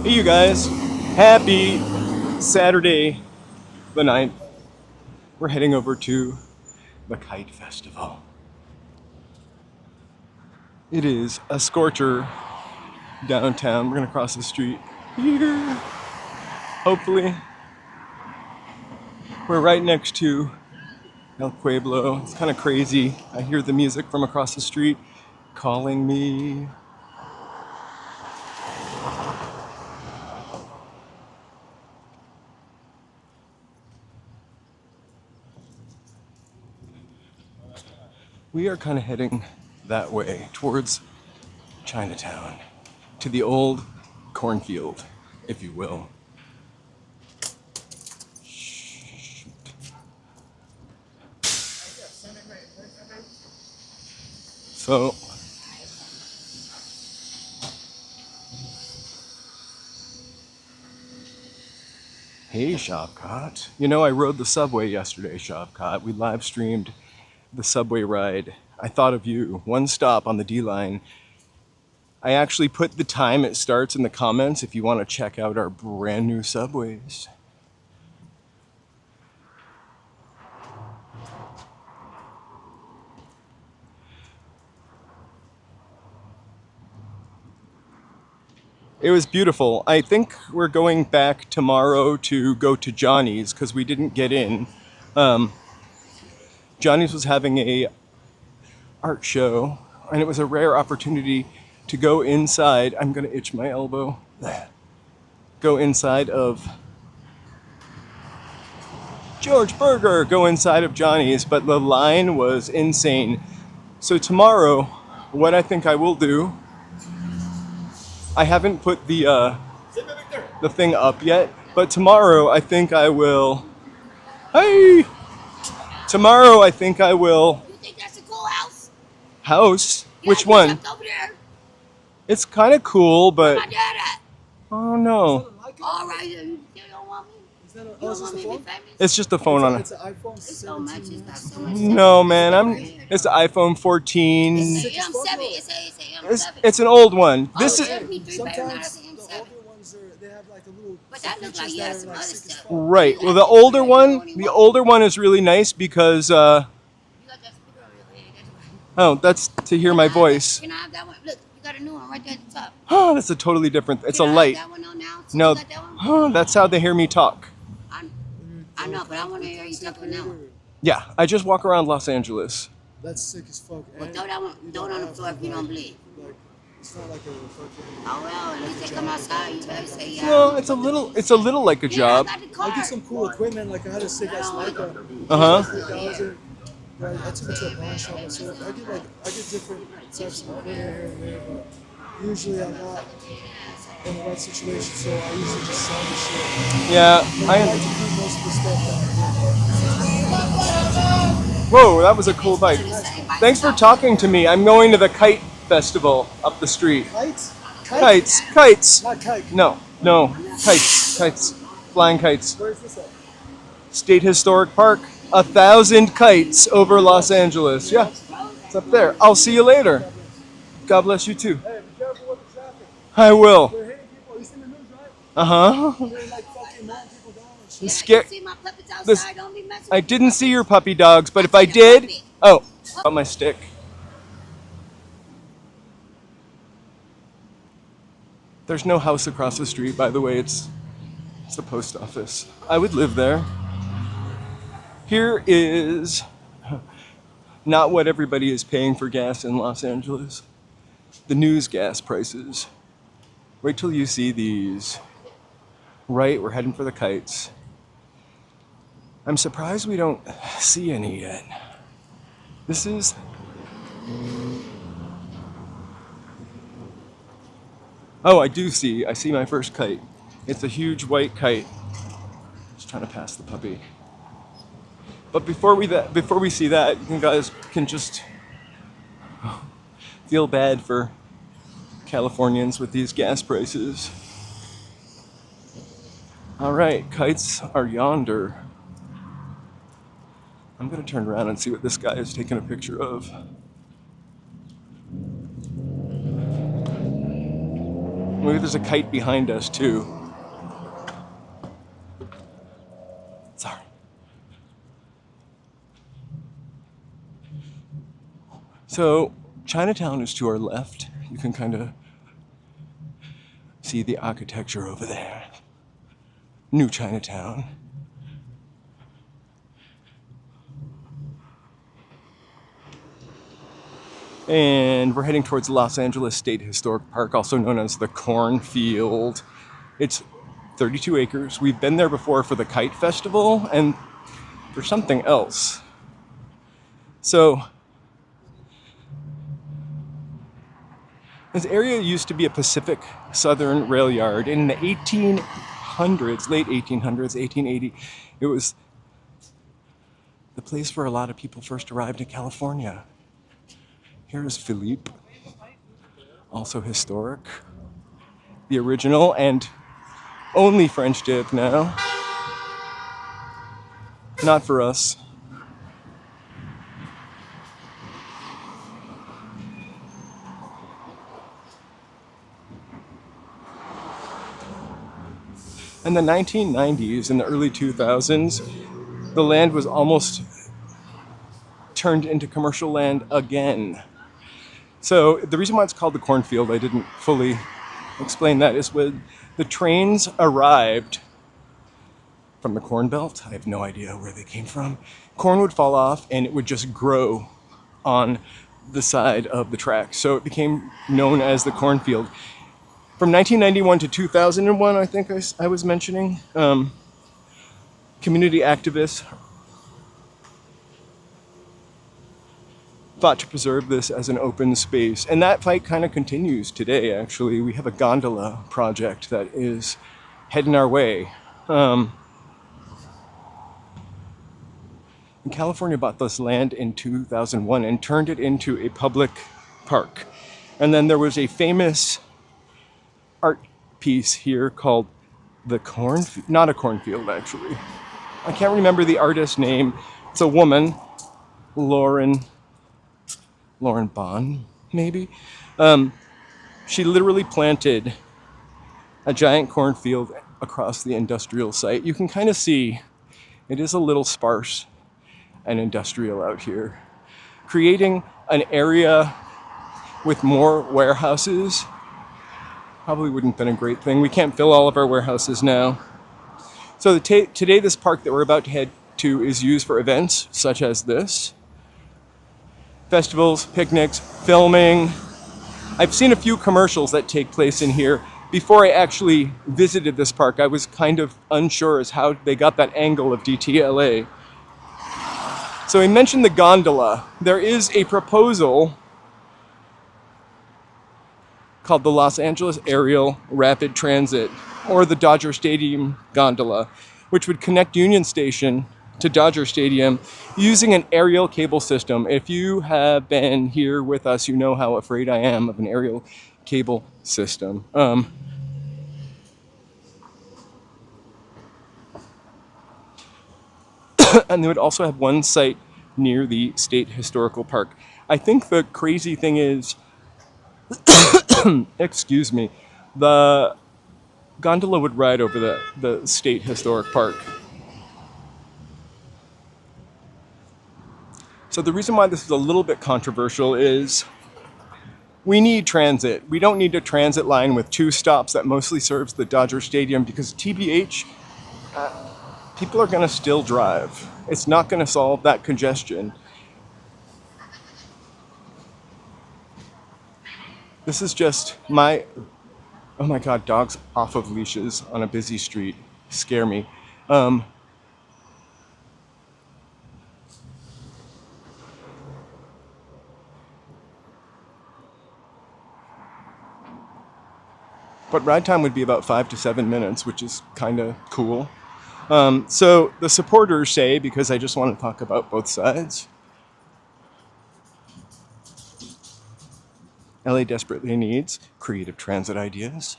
Hey you guys, happy Saturday the 9th. We're heading over to the Kite Festival. It is a scorcher downtown. We're gonna cross the street here. Hopefully. We're right next to El Pueblo. It's kind of crazy. I hear the music from across the street calling me. We are kind of heading that way towards Chinatown, to the old cornfield, if you will. So, hey Shopcott. You know, I rode the subway yesterday, Shopcott. We live streamed the subway ride. I thought of you. One stop on the D line. I actually put the time it starts in the comments if you want to check out our brand new subways. It was beautiful. I think we're going back tomorrow to go to Johnny's because we didn't get in. Johnny's was having a art show, and it was a rare opportunity to go inside. I'm gonna itch my elbow. Go inside of George Burger, go inside of Johnny's, but the line was insane. So tomorrow, what I think I will do, I haven't put the thing up yet, but tomorrow I think I will. Hey! Tomorrow I think I will. You think that's a cool house? House? Yeah, Which one? Over there. It's kind of cool, but Where's my dad at? oh no, All right, you don't want me? Is that a, You oh, don't is this want the me to be phone? famous? it's just the phone on It's it. an iPhone It's so much. 17. It's got so much. No man, It's it's the iPhone 14. It's an M7. It's a M7. It's an old one. This Oh, is yeah. MP3 better not Sometimes have an the M7. older ones they have like a little. But that looks like features he that has are, some like other sick as stuff. fuck. right. Well, the older one is really nice because You got that speaker over your head. That's why. oh, that's to hear my voice. Can I have that one? Look, you got a new one right there at the top. Oh, that's a totally different. It's a Can I light. have that one on now? Since No, you got that one? that's how they hear me talk. I know, but I want to hear you talking now. Yeah, I just walk around Los Angeles. That's sick as fuck. Well, And throw that one, you throw it don't on the have floor to, if you don't believe. Like, it's not like a fucking. Oh well, at least they come outside. You better say yeah. No, it's a little like a job. Yeah, I got the I car. get some cool equipment. Like I had a sick ass Leica. Uh-huh. 30,000. I took it to a pawn shop and stuff. I get different types of equipment here and there, but usually I'm not in the right situation, so I usually just sell the shit. Yeah, But I like to keep most of the stuff down. Whoa, that was a cool bike. Thanks for talking to me. I'm going to the Kite Festival up the street. Kites? Kites. Not kite. No, kites. Flying kites. Where's this at? State Historic Park. 1,000 kites over Los Angeles. Yeah, it's up there. I'll see you later. God bless you too. Hey, be careful with the traffic. I will. They're hitting people. You seen the news, right? Uh-huh. They're like fucking mowing people down and shit. I'm scared. See my puppets outside. This- Don't be messing I with didn't see your puppy dogs, but if I did, oh, got my stick. There's no house across the street, by the way. It's the post office. I would live there. Here is not what everybody is paying for gas in Los Angeles. The news gas prices. Wait till you see these. Right, we're heading for the kites. I'm surprised we don't see any yet. This is... Oh, I see my first kite. It's a huge white kite. Just trying to pass the puppy. But before we see that, you guys can just feel bad for Californians with these gas prices. All right, kites are yonder. I'm gonna turn around and see what this guy is taking a picture of. Maybe there's a kite behind us too. Sorry. So Chinatown is to our left. You can kind of see the architecture over there. New Chinatown. And we're heading towards Los Angeles State Historic Park, also known as the Cornfield. It's 32 acres. We've been there before for the Kite Festival and for something else. So this area used to be a Pacific Southern rail yard. In the 1800s, late 1800s, 1880, it was the place where a lot of people first arrived in California. Here's Philippe, also historic. The original and only French dip now. Not for us. In the 1990s and the early 2000s, the land was almost turned into commercial land again. So the reason why it's called the Cornfield, I didn't fully explain that, is when the trains arrived from the Corn Belt. I have no idea where they came from. Corn would fall off and it would just grow on the side of the track. So it became known as the Cornfield. From 1991 to 2001, I think I was mentioning, community activists fought to preserve this as an open space. And that fight kind of continues today, actually. We have a gondola project that is heading our way. And California bought this land in 2001 and turned it into a public park. And then there was a famous art piece here called the Cornfield, not a cornfield actually. I can't remember the artist's name. It's a woman, Lauren Bond, maybe. She literally planted a giant cornfield across the industrial site. You can kind of see it is a little sparse and industrial out here. Creating an area with more warehouses probably wouldn't have been a great thing. We can't fill all of our warehouses now. So today this park that we're about to head to is used for events such as this. Festivals, picnics, filming. I've seen a few commercials that take place in here. Before I actually visited this park, I was kind of unsure as how they got that angle of DTLA. So we mentioned the gondola. There is a proposal called the Los Angeles Aerial Rapid Transit, or the Dodger Stadium Gondola, which would connect Union Station to Dodger Stadium using an aerial cable system. If you have been here with us, you know how afraid I am of an aerial cable system. And they would also have one site near the State Historical Park. I think the crazy thing is, excuse me, the gondola would ride over the State Historic Park. So the reason why this is a little bit controversial is we need transit. We don't need a transit line with 2 stops that mostly serves the Dodger Stadium because TBH, people are going to still drive. It's not going to solve that congestion. This is just my, oh my God, dogs off of leashes on a busy street scare me. But ride time would be about 5 to 7 minutes, which is kind of cool. So the supporters say, because I just want to talk about both sides, LA desperately needs creative transit ideas.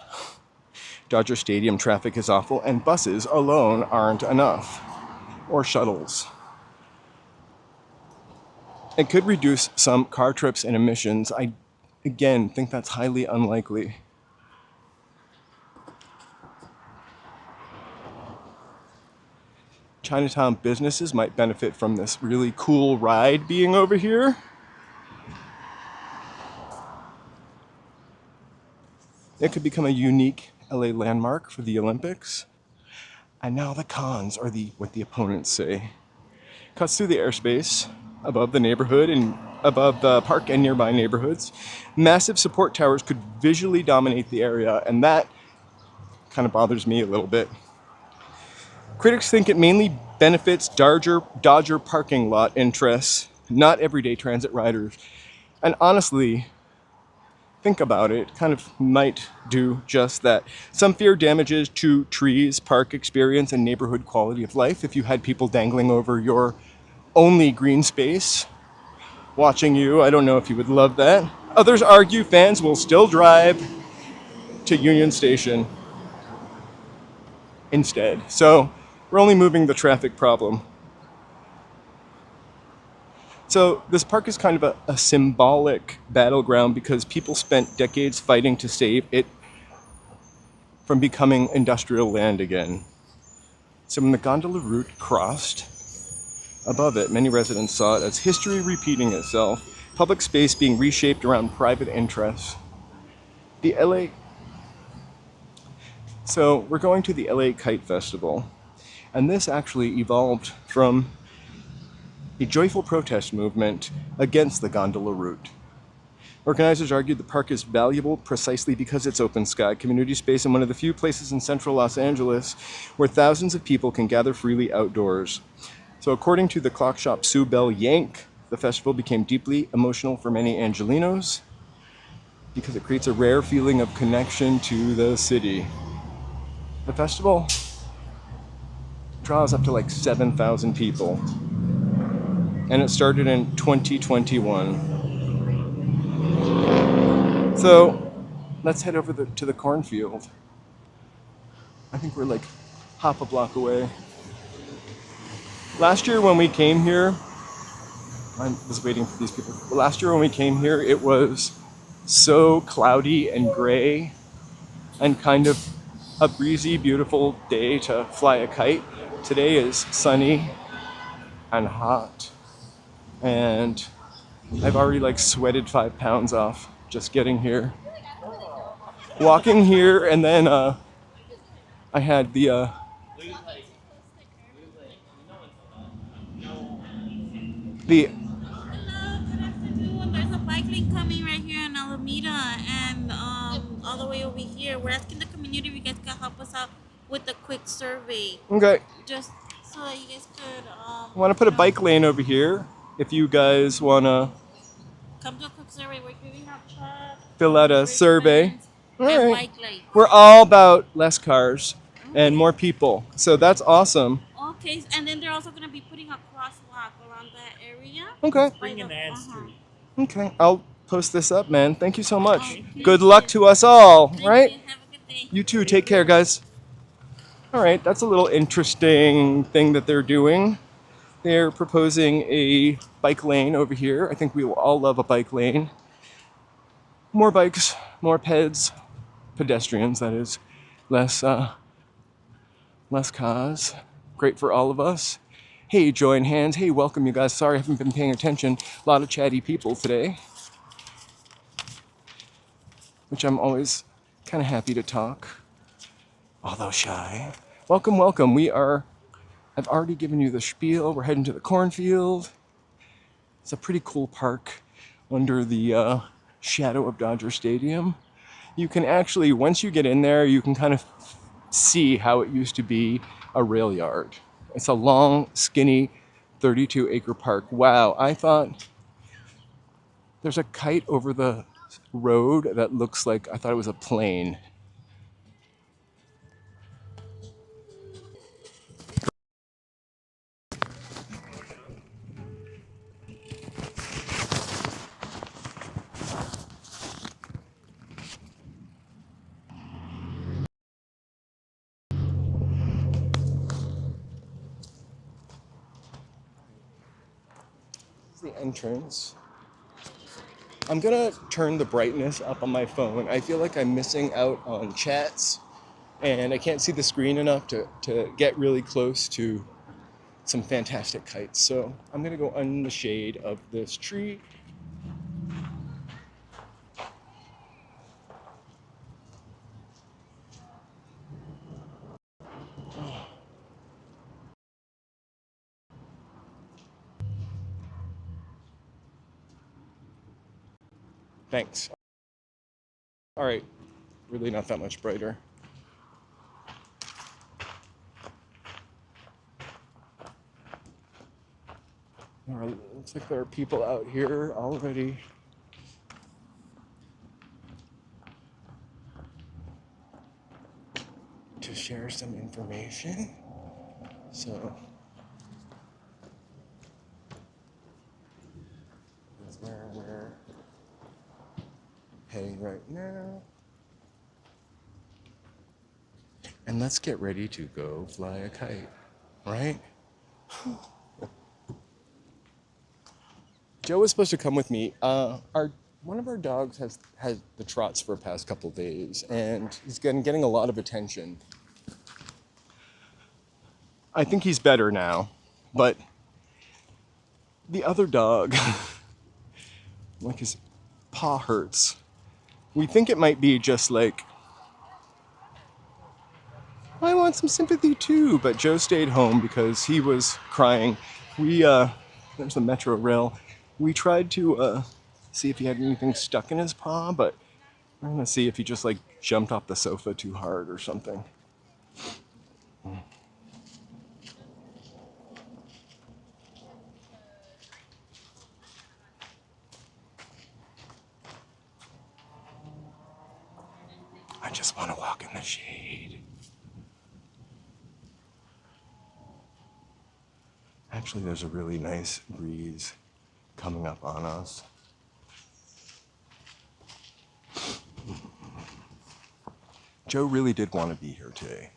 Dodger Stadium traffic is awful, and buses alone aren't enough, or shuttles. It could reduce some car trips and emissions. I, again, think that's highly unlikely. Chinatown businesses might benefit from this really cool ride being over here. It could become a unique LA landmark for the Olympics. And now the cons are what the opponents say. Cuts through the airspace above the neighborhood and above the park and nearby neighborhoods. Massive support towers could visually dominate the area, and that kind of bothers me a little bit. Critics think it mainly benefits Dodger parking lot interests, not everyday transit riders. And honestly, think about it, kind of might do just that. Some fear damages to trees, park experience, and neighborhood quality of life if you had people dangling over your only green space watching you. I don't know if you would love that. Others argue fans will still drive to Union Station instead. So we're only moving the traffic problem. So this park is kind of a symbolic battleground because people spent decades fighting to save it from becoming industrial land again. So when the gondola route crossed above it, many residents saw it as history repeating itself, public space being reshaped around private interests. The LA... So we're going to the LA Kite Festival, and this actually evolved from a joyful protest movement against the gondola route. Organizers argued the park is valuable precisely because it's open sky community space and one of the few places in central Los Angeles where thousands of people can gather freely outdoors. So according to the clock shop Sue Bell Yank, the festival became deeply emotional for many Angelinos because it creates a rare feeling of connection to the city. The festival draws up to like 7,000 people. And it started in 2021. So let's head over to the cornfield. I think we're like half a block away. Last year when we came here, I was waiting for these people. Last year when we came here, it was so cloudy and gray and kind of a breezy, beautiful day to fly a kite. Today is sunny and hot. And I've already like sweated 5 pounds off just getting here. Walking here, and then I had the Hello, good afternoon. There's a bike lane coming right here in Alameda and all the way over here. We're asking the community if you guys can help us out with a quick survey. okay. Just so that you guys could I want to put a bike lane over here. If you guys want to come to a quick survey. We're giving out trucks, fill out a survey. All and right. bike lanes. We're all about less cars and more people. So that's awesome. Okay, and then they're also going to be putting a crosswalk around that area. Okay. By the- Okay. I'll post this up, man. Thank you so much. Okay. Good luck to us all, Thank right? you. Have a good day. You too. Take care, guys. All right. That's a little interesting thing that they're doing. They're proposing a bike lane over here. I think we will all love a bike lane. More bikes, more pedestrians, that is. Less cars. Great for all of us. Hey, join hands. Hey, welcome you guys. Sorry I haven't been paying attention. A lot of chatty people today. Which I'm always kind of happy to talk. Although shy. Welcome, welcome. I've already given you the spiel. We're heading to the cornfield. It's a pretty cool park under the shadow of Dodger Stadium. You can actually, once you get in there, you can kind of see how it used to be a rail yard. It's a long, skinny, 32-acre park. Wow, I thought there's a kite over the road that looks like, I thought it was a plane. The entrance. I'm gonna turn the brightness up on my phone. I feel like I'm missing out on chats and I can't see the screen enough to get really close to some fantastic kites. So I'm gonna go in the shade of this tree. Thanks. All right, really not that much brighter. Looks like there are people out here already. To share some information. So that's where we're heading right now. And let's get ready to go fly a kite, right? Joe was supposed to come with me. One of our dogs has had the trots for the past couple days, and he's getting a lot of attention. I think he's better now, but the other dog, like his paw hurts. We think it might be just like, I want some sympathy too, but Joe stayed home because he was crying. There's the metro rail. We tried to see if he had anything stuck in his paw, but we're gonna see if he just like jumped off the sofa too hard or something. I just want to walk in the shade. Actually, there's a really nice breeze coming up on us. Joe really did want to be here today.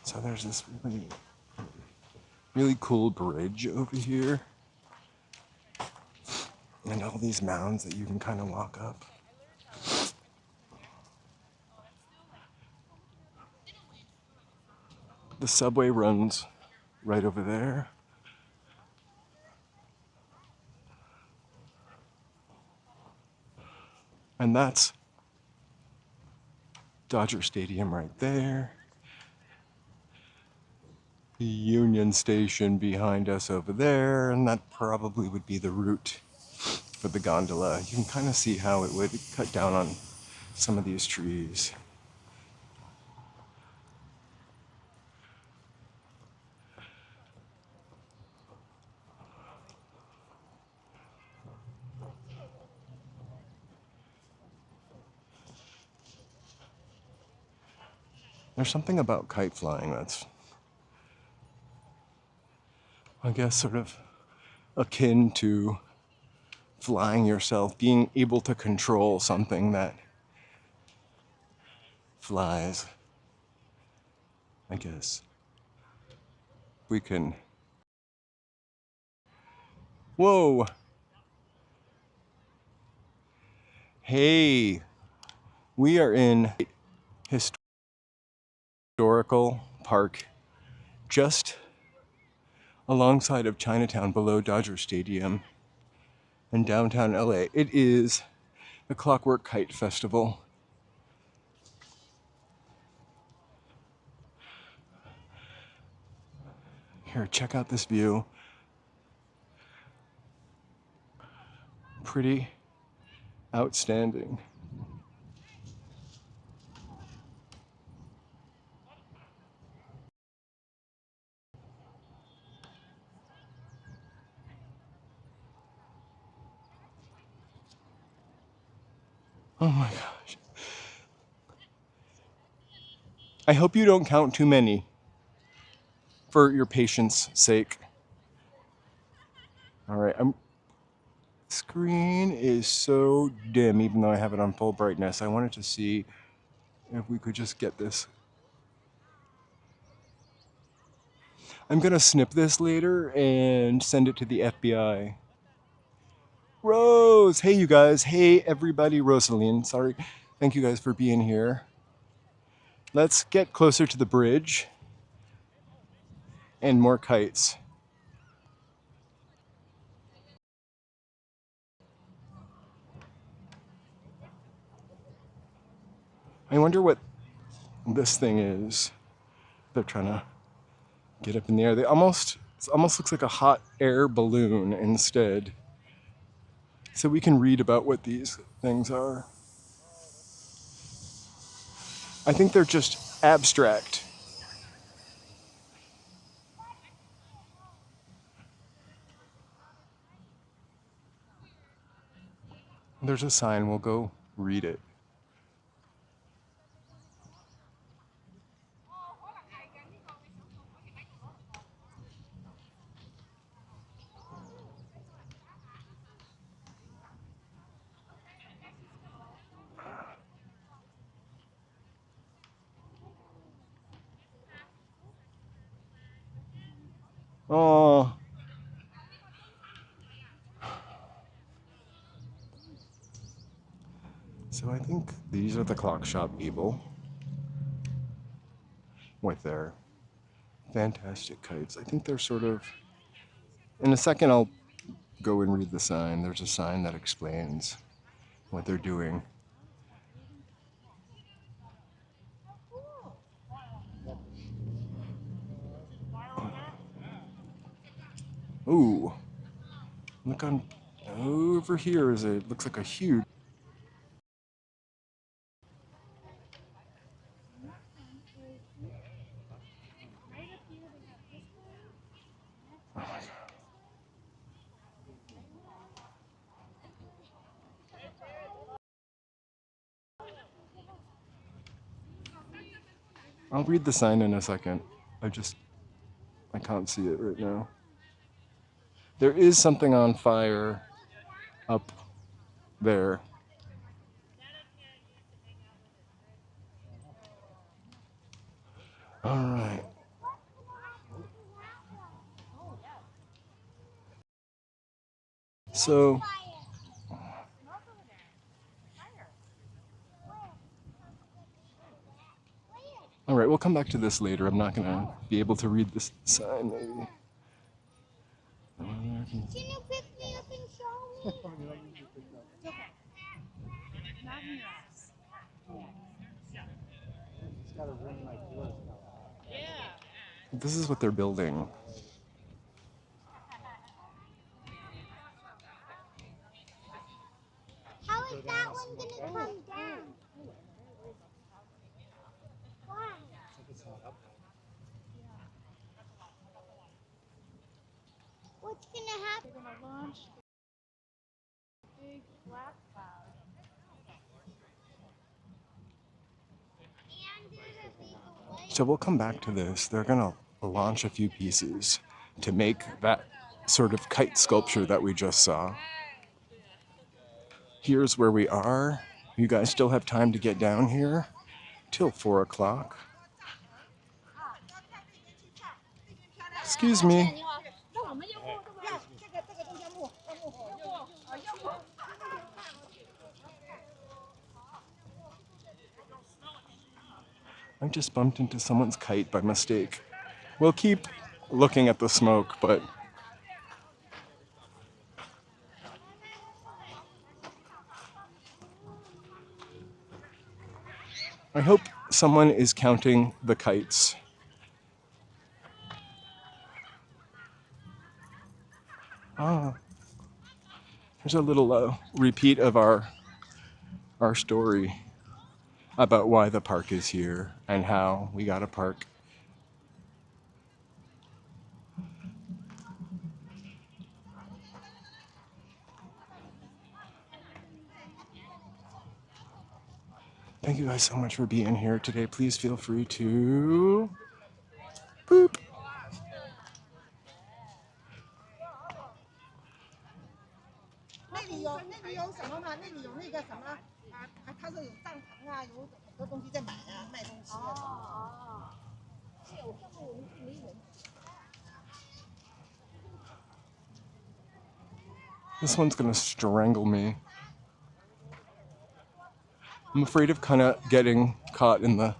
So there's this really cool bridge over here. And all these mounds that you can kind of walk up. The subway runs right over there. And that's Dodger Stadium right there. The Union Station behind us over there, and that probably would be the route for the gondola. You can kind of see how it would cut down on some of these trees. There's something about kite flying that's, I guess, sort of akin to flying yourself, being able to control something that flies. I guess we can. Whoa! Hey, we are in historical park just alongside of Chinatown below Dodger Stadium in downtown LA. It is the Clockwork Kite Festival. Here, check out this view. Pretty outstanding. Oh my gosh. I hope you don't count too many for your patience' sake. All right, screen is so dim, even though I have it on full brightness. I wanted to see if we could just get this. I'm gonna snip this later and send it to the FBI. Rose, hey you guys, hey everybody, Rosaline, sorry. Thank you guys for being here. Let's get closer to the bridge and more kites. I wonder what this thing is. They're trying to get up in the air. It almost looks like a hot air balloon instead. So we can read about what these things are. I think they're just abstract. There's a sign, we'll go read it. Oh. So I think these are the clock shop people with their fantastic kites. I think they're sort of, in a second I'll go and read the sign. There's a sign that explains what they're doing. Ooh, look on over here is a, looks like a huge. Oh my God. I'll read the sign in a second. I can't see it right now. There is something on fire up there. All right. So, all right, we'll come back to this later. I'm not gonna be able to read this sign, maybe. Can you pick me up and show me? This is what they're building. How is that one gonna come down? Why? What's gonna happen? They're gonna launch the big black cloud. So we'll come back to this. They're gonna launch a few pieces to make that sort of kite sculpture that we just saw. Here's where we are. You guys still have time to get down here till 4 o'clock. Excuse me. I just bumped into someone's kite by mistake. We'll keep looking at the smoke, but I hope someone is counting the kites. Here's a little repeat of our story about why the park is here and how we got a park. Thank you guys so much for being here today. Please feel free to boop. This one's gonna strangle me. I'm afraid of kind of getting caught in the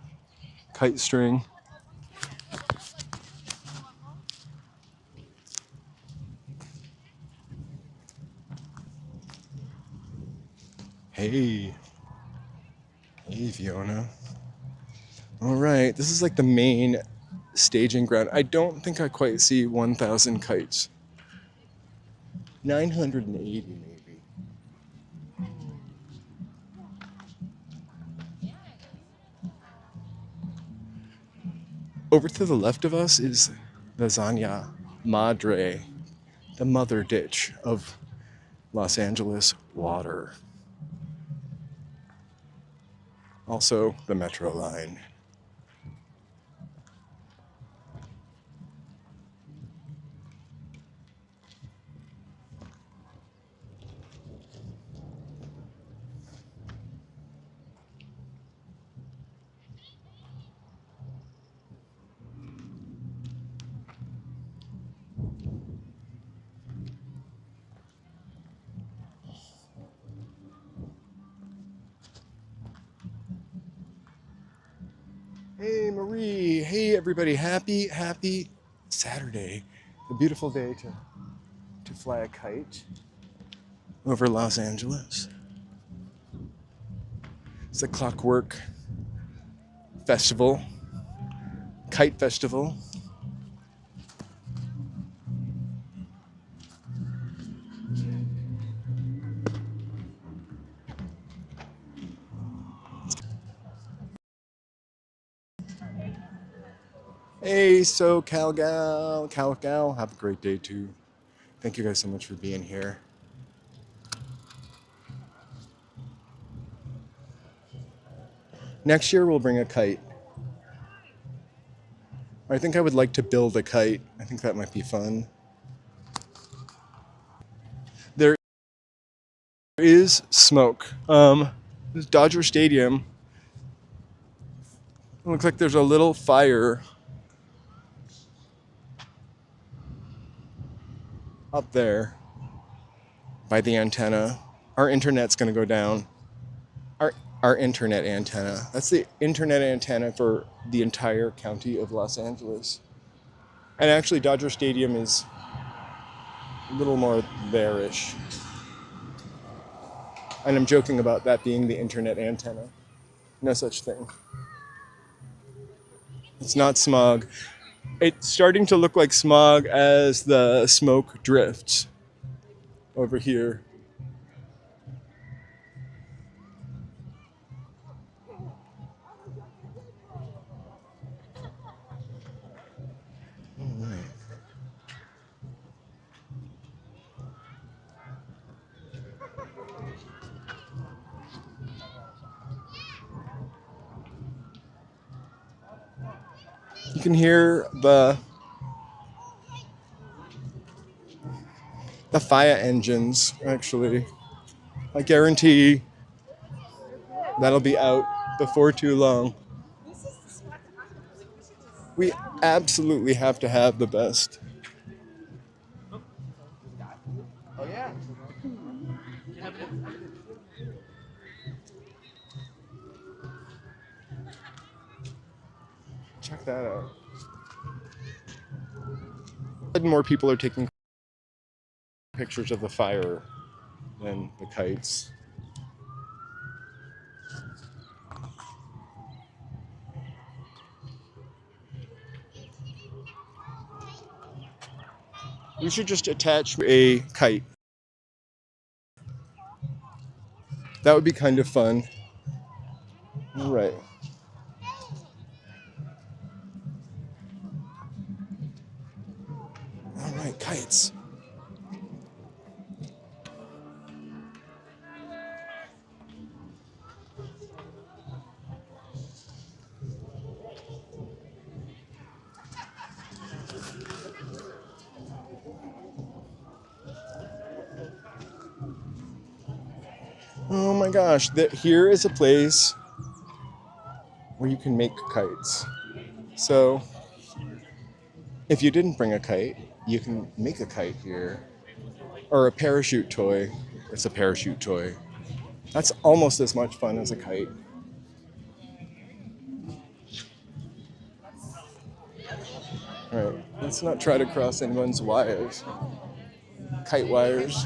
kite string. Hey. Hey, Fiona. All right, this is like the main staging ground. I don't think I quite see 1,000 kites. 980 maybe. Over to the left of us is the Zania Madre, the mother ditch of Los Angeles water. Also the metro line. Hey Marie, hey everybody, happy Saturday. A beautiful day to fly a kite over Los Angeles. It's a Clockwork Festival, Kite Festival. Hey, so Cal Gal, have a great day too. Thank you guys so much for being here. Next year we'll bring a kite. I think I would like to build a kite. I think that might be fun. There is smoke. This is Dodger Stadium. It looks like there's a little fire up there by the antenna. Our internet's gonna go down. Our internet antenna. That's the internet antenna for the entire county of Los Angeles. And actually Dodger Stadium is a little more there-ish. And I'm joking about that being the internet antenna. No such thing. It's not smog. It's starting to look like smog as the smoke drifts over here. All right. You can hear the fire engines, actually. I guarantee that'll be out before too long. We absolutely have to have the best. Oh yeah. Check that out. More people are taking pictures of the fire than the kites. You should just attach a kite. That would be kind of fun. All right. All right, kites. Oh my gosh, here is a place where you can make kites. So if you didn't bring a kite, you can make a kite here. Or a parachute toy. It's a parachute toy. That's almost as much fun as a kite. Let's not try to cross anyone's wires. Kite wires.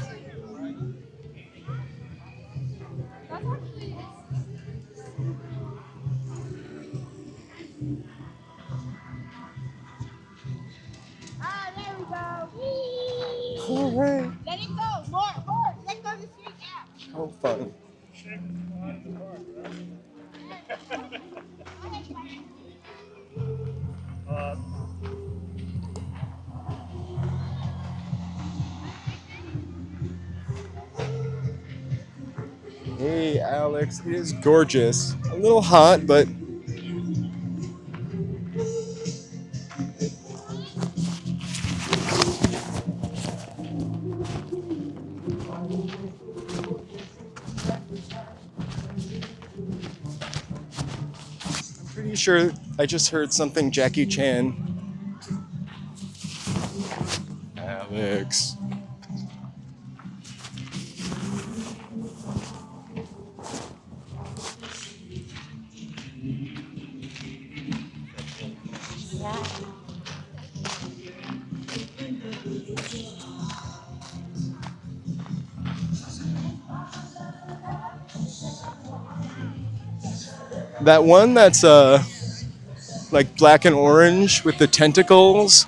Ah, there we go. Whee! All right. Let it go. More. Let go of the street out. How fun. Hey, Alex. It is gorgeous. A little hot, but pretty sure I just heard something Jackie Chan. Alex. That one that's like black and orange with the tentacles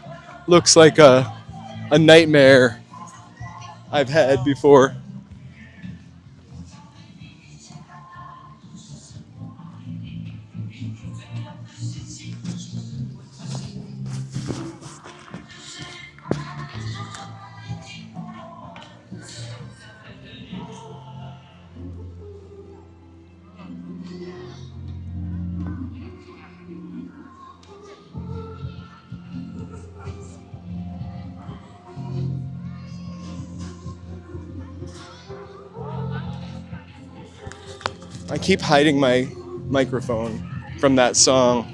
looks like a nightmare I've had before. I keep hiding my microphone from that song.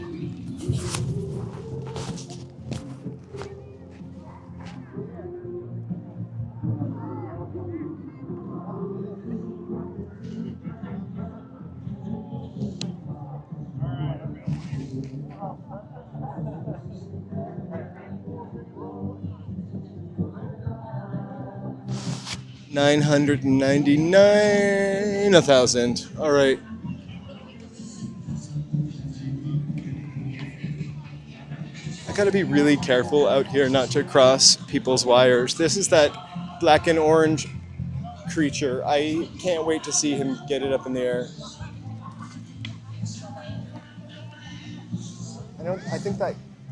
$999, 1,000. All right. I gotta be really careful out here not to cross people's wires. This is that black and orange creature. I can't wait to see him get it up in the air. I think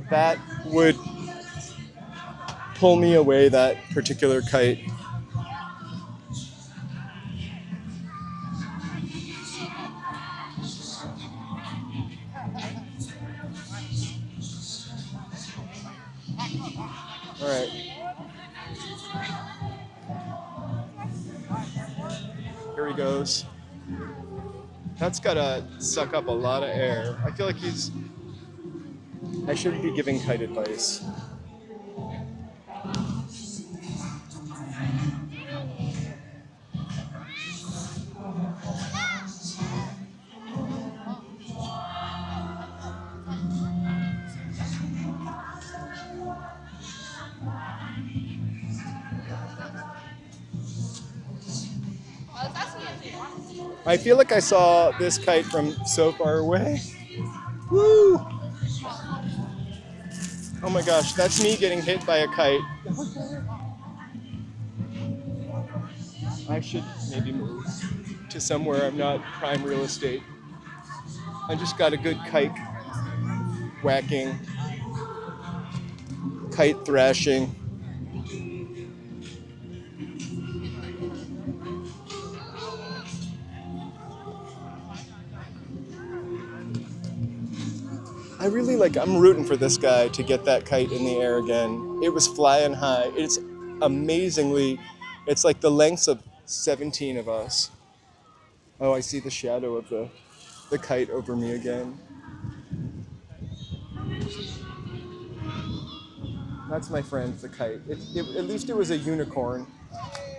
that would pull me away, that particular kite. All right. Here he goes. That's gotta suck up a lot of air. I feel like I shouldn't be giving kite advice. I feel like I saw this kite from so far away. Woo! Oh my gosh, that's me getting hit by a kite. I should maybe move to somewhere I'm not prime real estate. I just got a good kite whacking, kite thrashing. I'm rooting for this guy to get that kite in the air again. It was flying high. It's like the lengths of 17 of us. Oh, I see the shadow of the kite over me again. That's my friend, the kite. At least it was a unicorn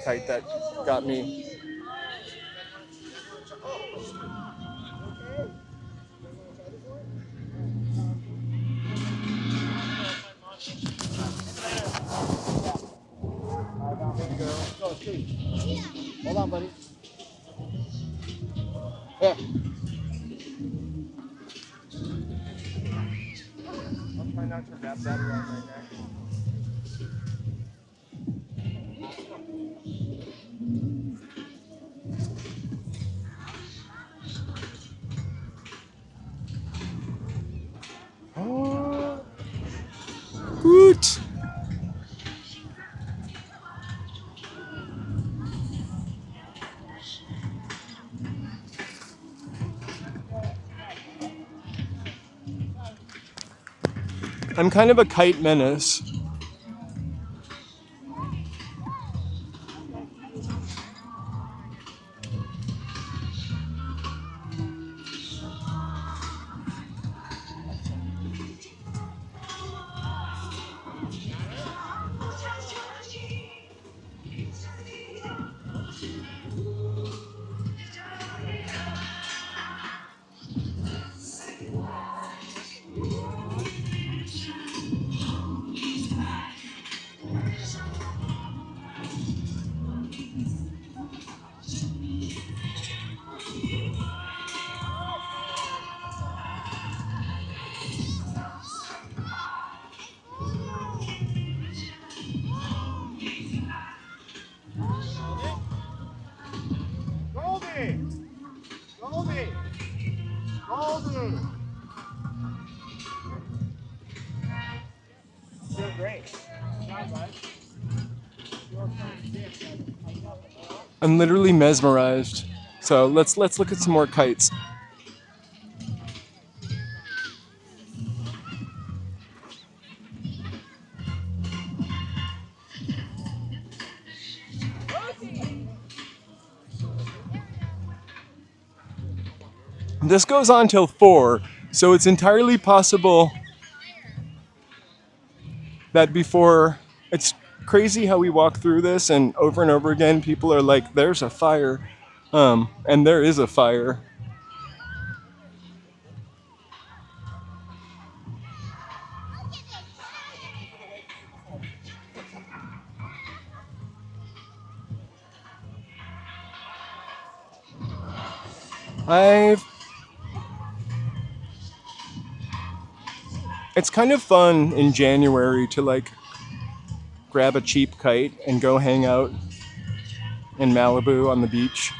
kite that got me. go, Steve. Hold on, buddy. Here. I'll try not to wrap that around my neck. Oh, good. I'm kind of a kite menace. Goldie! Goldie! Goldie! You're great. I'm literally mesmerized. So let's look at some more kites. This goes on till 4, so it's entirely possible that before, it's crazy how we walk through this and over again people are like, there's a fire, and there is a fire. It's kind of fun in January to like grab a cheap kite and go hang out in Malibu on the beach.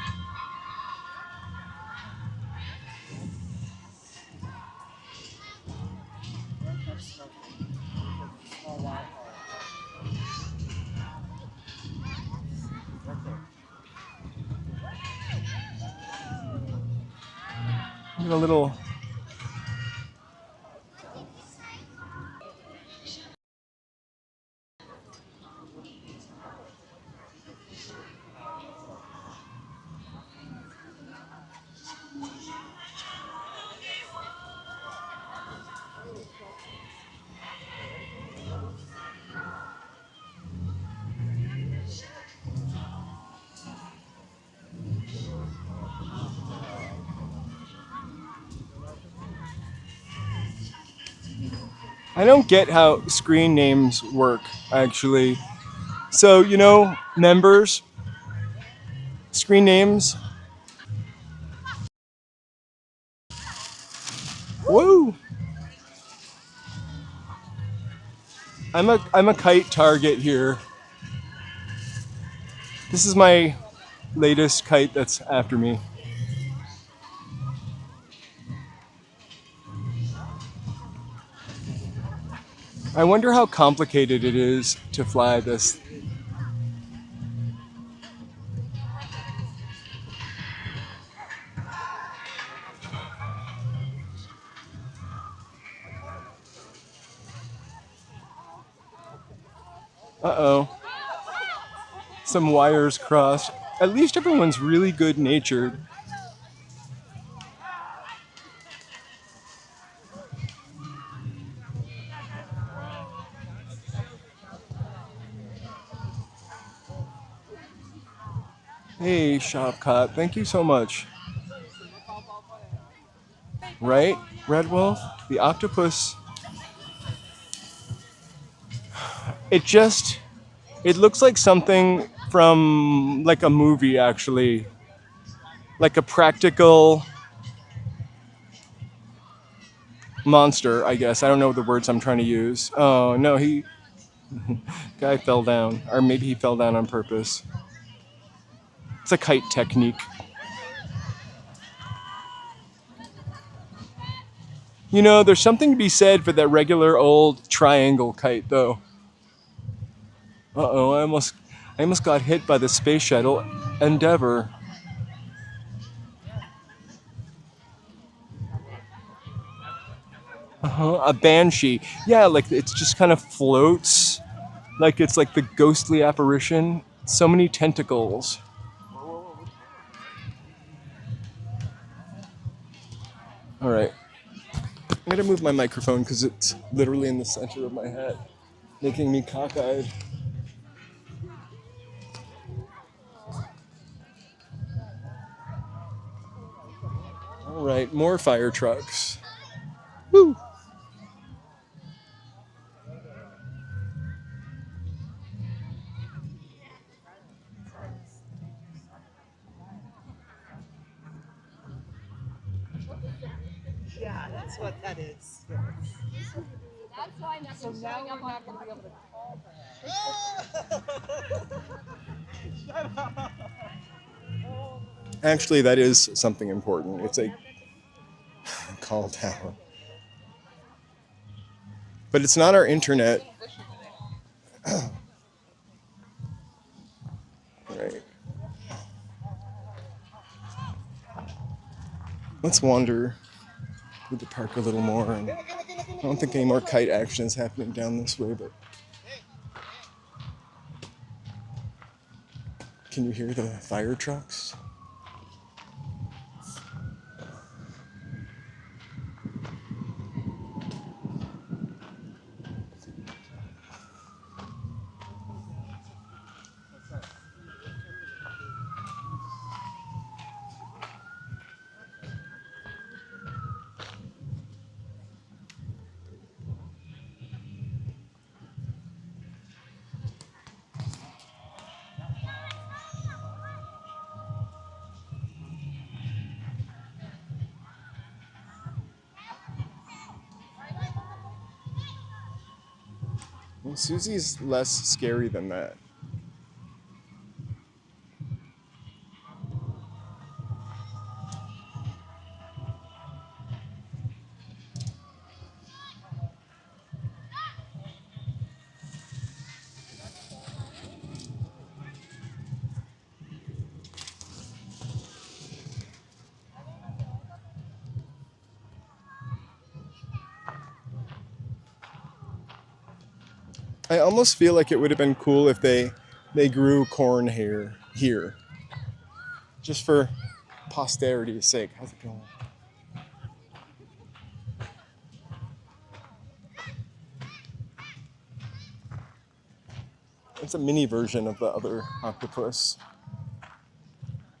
Get a little I don't get how screen names work, actually. So, you know, members, screen names. Woo! I'm a kite target here. This is my latest kite that's after me. I wonder how complicated it is to fly this. Uh-oh. Some wires crossed. At least everyone's really good-natured. Hey, Shop Cop, thank you so much. Right, Red Wolf? The octopus. It looks like something from like a movie, actually. Like a practical monster, I guess. I don't know the words I'm trying to use. Oh, no, guy fell down. Or maybe he fell down on purpose. It's a kite technique. You know, there's something to be said for that regular old triangle kite, though. Uh-oh, I almost got hit by the space shuttle Endeavour. A banshee. Yeah, like it just kind of floats. Like it's like the ghostly apparition. So many tentacles. All right. I'm gonna move my microphone because it's literally in the center of my head, making me cockeyed. All right, more fire trucks. Woo! Yeah, that's what that is. That's why nothing's showing up on the able to call for him. Actually, that is something important. It's a call tower. But it's not our internet. Right. Let's wander through the park a little more. And I don't think any more kite action is happening down this way, but can you hear the fire trucks? Well, Susie's less scary than that. I almost feel like it would have been cool if they grew corn here. Just for posterity's sake. How's it going? It's a mini version of the other octopus.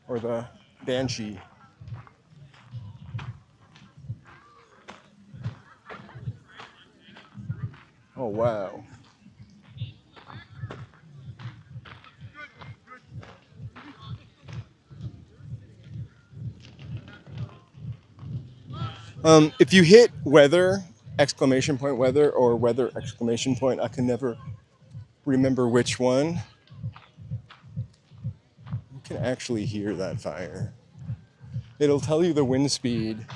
Or the banshee. Oh, wow. If you hit weather, exclamation point weather, or weather, exclamation point, I can never remember which one. You can actually hear that fire. It'll tell you the wind speed.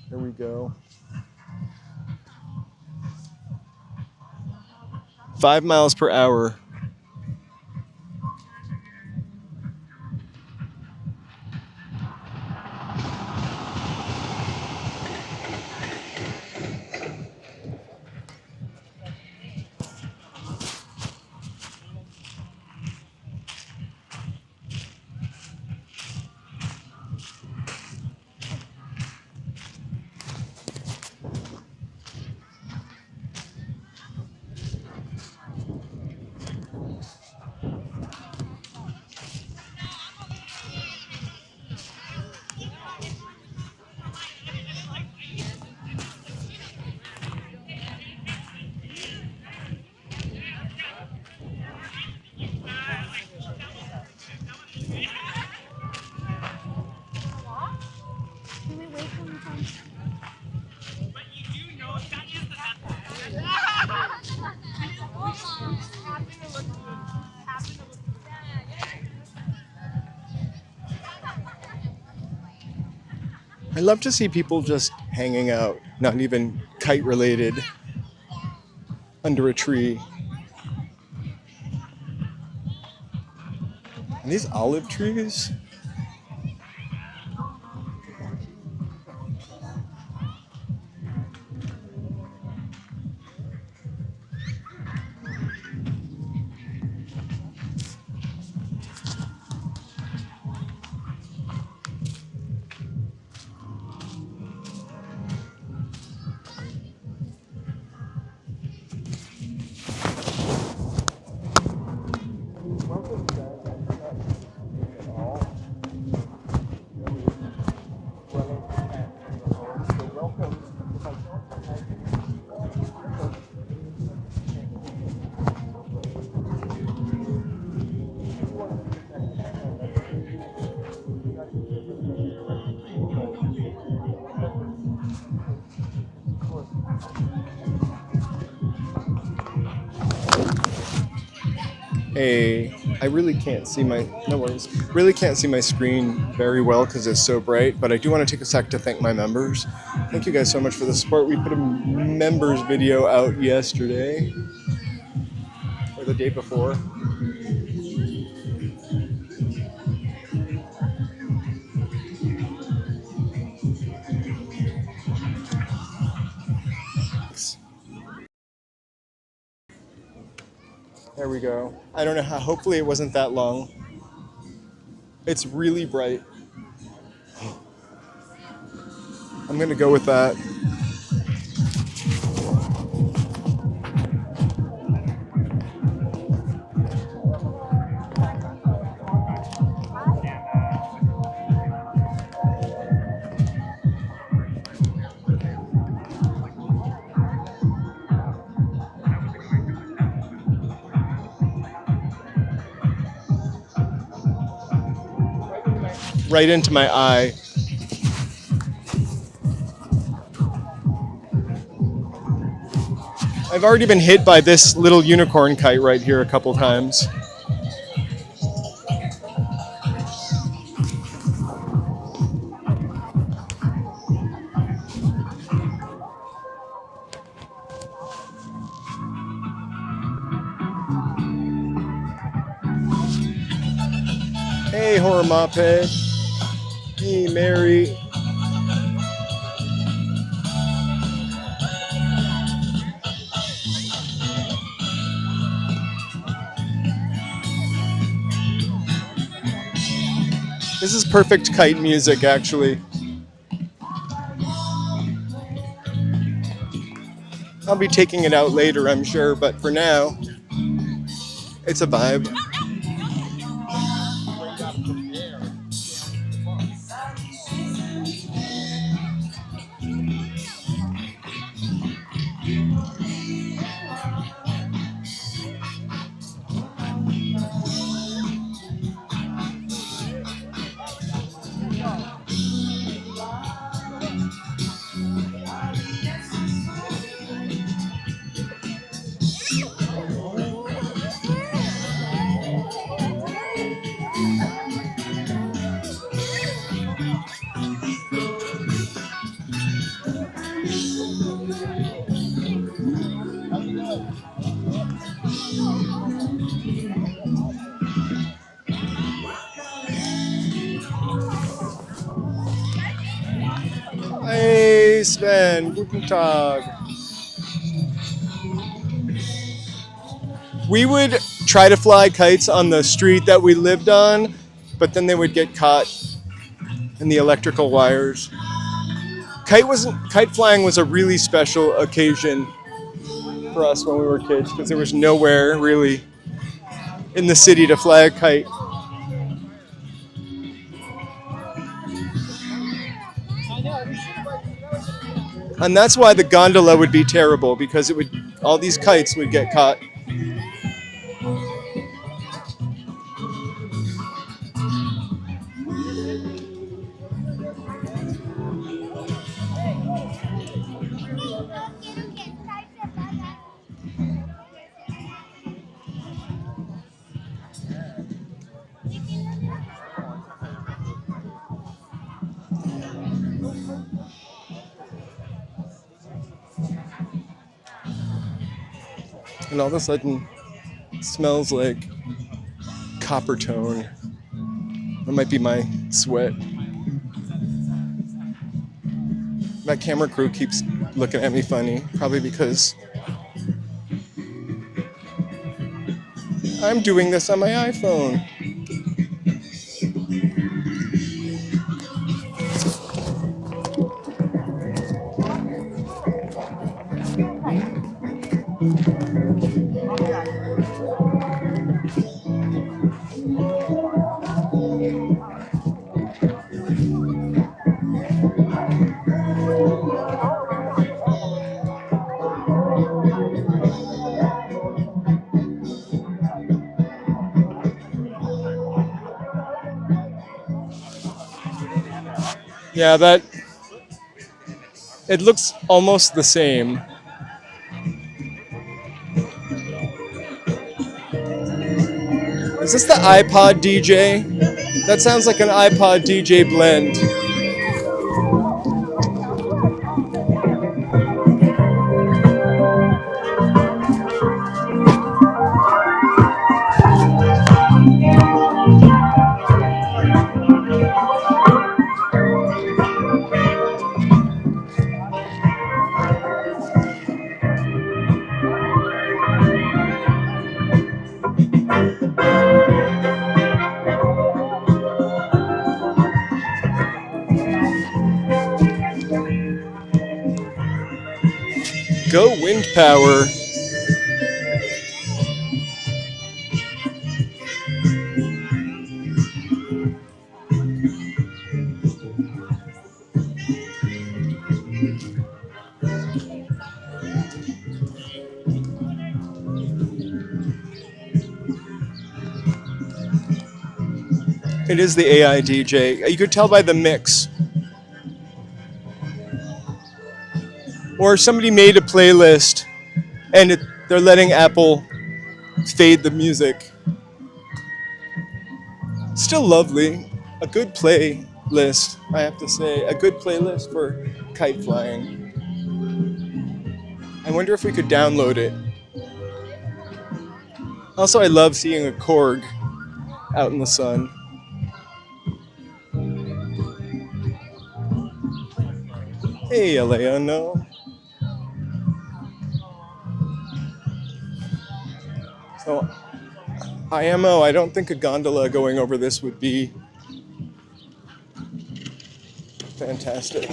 Here we go. 5 miles per hour. I love to see people just hanging out, not even kite related, under a tree. And these olive trees? Hey, I really can't see my, no worries, really can't see my screen very well because it's so bright, but I do want to take a sec to thank my members. Thank you guys so much for the support. We put a members video out yesterday, or the day before. There we go. I don't know how, hopefully it wasn't that long. It's really bright. I'm gonna go with that. Right into my eye. I've already been hit by this little unicorn kite right here a couple times. Hey, Horror Mophead. Hey, Mary. This is perfect kite music, actually. I'll be taking it out later, I'm sure, but for now, it's a vibe. Hey Sven, guten Tag. We would try to fly kites on the street that we lived on, but then they would get caught in the electrical wires. Kite flying was a really special occasion for us when we were kids because there was nowhere really in the city to fly a kite. And that's why the gondola would be terrible, because it would, all these kites would get caught. and all of a sudden it smells like copper tone. That might be my sweat. That camera crew keeps looking at me funny, probably because I'm doing this on my iPhone. Yeah, that it looks almost the same. Is this the iPod DJ? That sounds like an iPod DJ blend. Go wind power. It is the AI DJ. You could tell by the mix. Or somebody made a playlist and they're letting Apple fade the music. Still lovely. A good playlist, I have to say. A good playlist for kite flying. I wonder if we could download it. Also, I love seeing a Korg out in the sun. Hey, Eleano. So, IMO, I don't think a gondola going over this would be fantastic.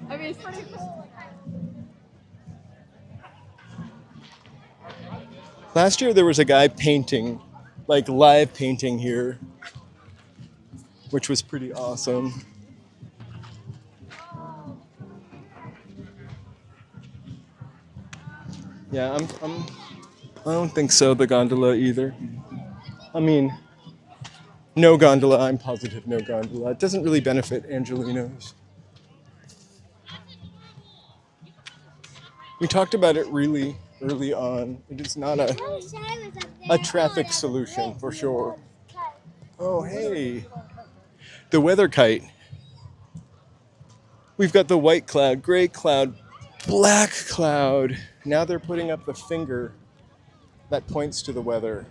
I mean, it's pretty cool. Last year there was a guy painting, like live painting here, which was pretty awesome. Yeah, I don't think so, the gondola either. I mean, no gondola, I'm positive no gondola. It doesn't really benefit Angelinos. We talked about it really early on. It is not a traffic solution for sure. Oh, hey, the weather kite. We've got the white cloud, gray cloud, black cloud. Now they're putting up the finger that points to the weather.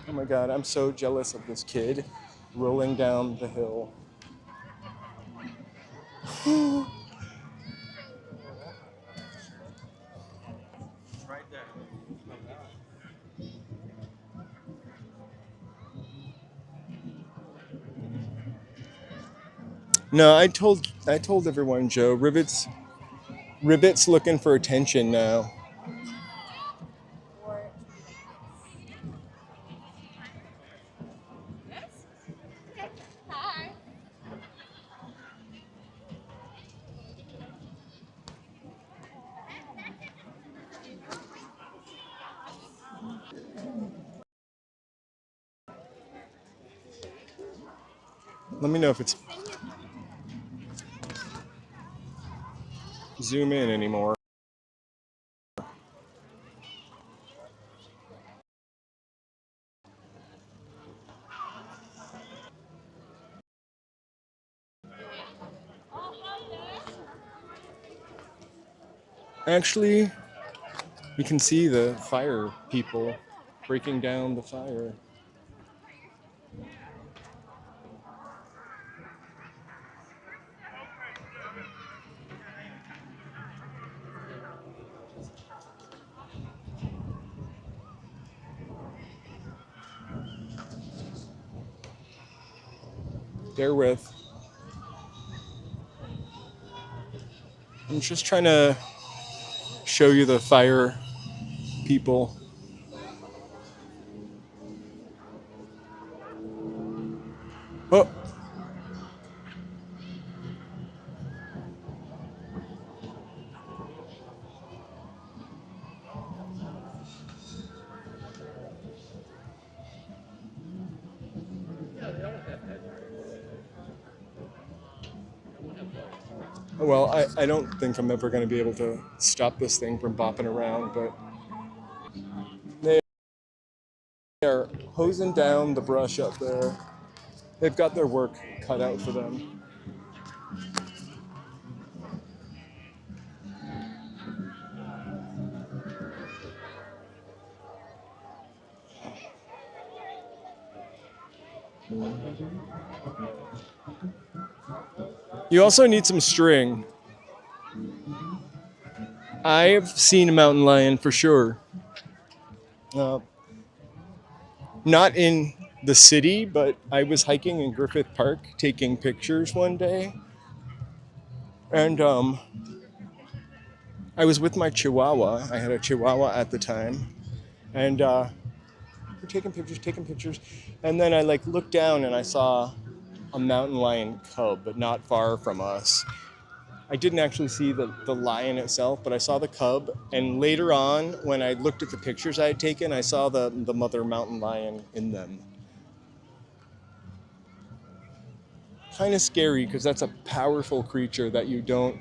Oh my God, I'm so jealous of this kid rolling down the hill. No, I told everyone, Joe, Rivet's looking for attention now. Let me know if it's zoom in anymore. Actually, you can see the fire people breaking down the fire. Bear with. I'm just trying to show you the fire people. Oh. Well, I don't think I'm ever going to be able to stop this thing from bopping around, but they are hosing down the brush up there. They've got their work cut out for them. You also need some string. I've seen a mountain lion for sure. Not in the city, but I was hiking in Griffith Park taking pictures one day. And I was with my Chihuahua. I had a Chihuahua at the time. And we're taking pictures. And then I like looked down and I saw a mountain lion cub, but not far from us. I didn't actually see the lion itself, but I saw the cub. And later on, when I looked at the pictures I had taken, I saw the mother mountain lion in them. Kind of scary because that's a powerful creature that you don't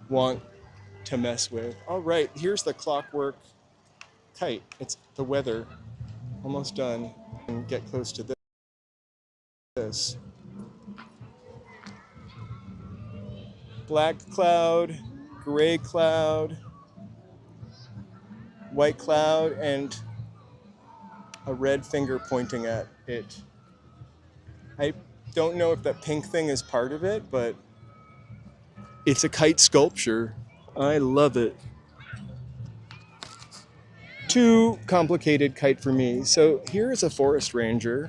want to mess with. All right, here's the clockwork kite. It's the weather. Almost done. And get close to this. Black cloud, gray cloud, white cloud, and a red finger pointing at it. I don't know if that pink thing is part of it, but it's a kite sculpture. I love it. Too complicated kite for me. So here is a forest ranger.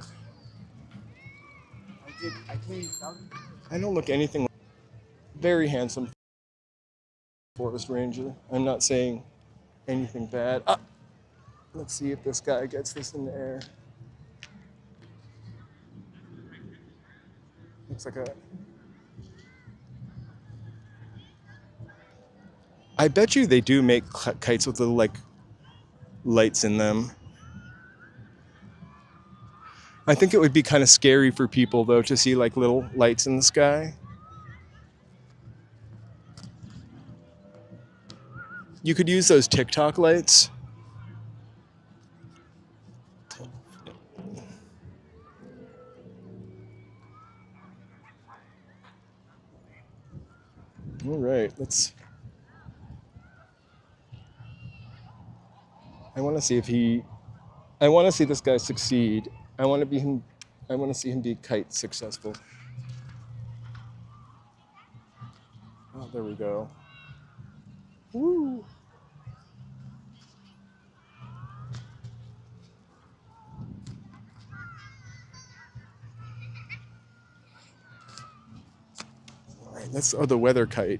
I don't look anything like very handsome forest ranger. I'm not saying anything bad. Let's see if this guy gets this in the air. Looks like a... I bet you they do make kites with little like lights in them. I think it would be kind of scary for people though to see like little lights in the sky. You could use those TikTok lights. All right, let's... I want to see if he... I want to see this guy succeed. I want to see him be kite successful. Oh, there we go. Woo! All right, that's the weather kite.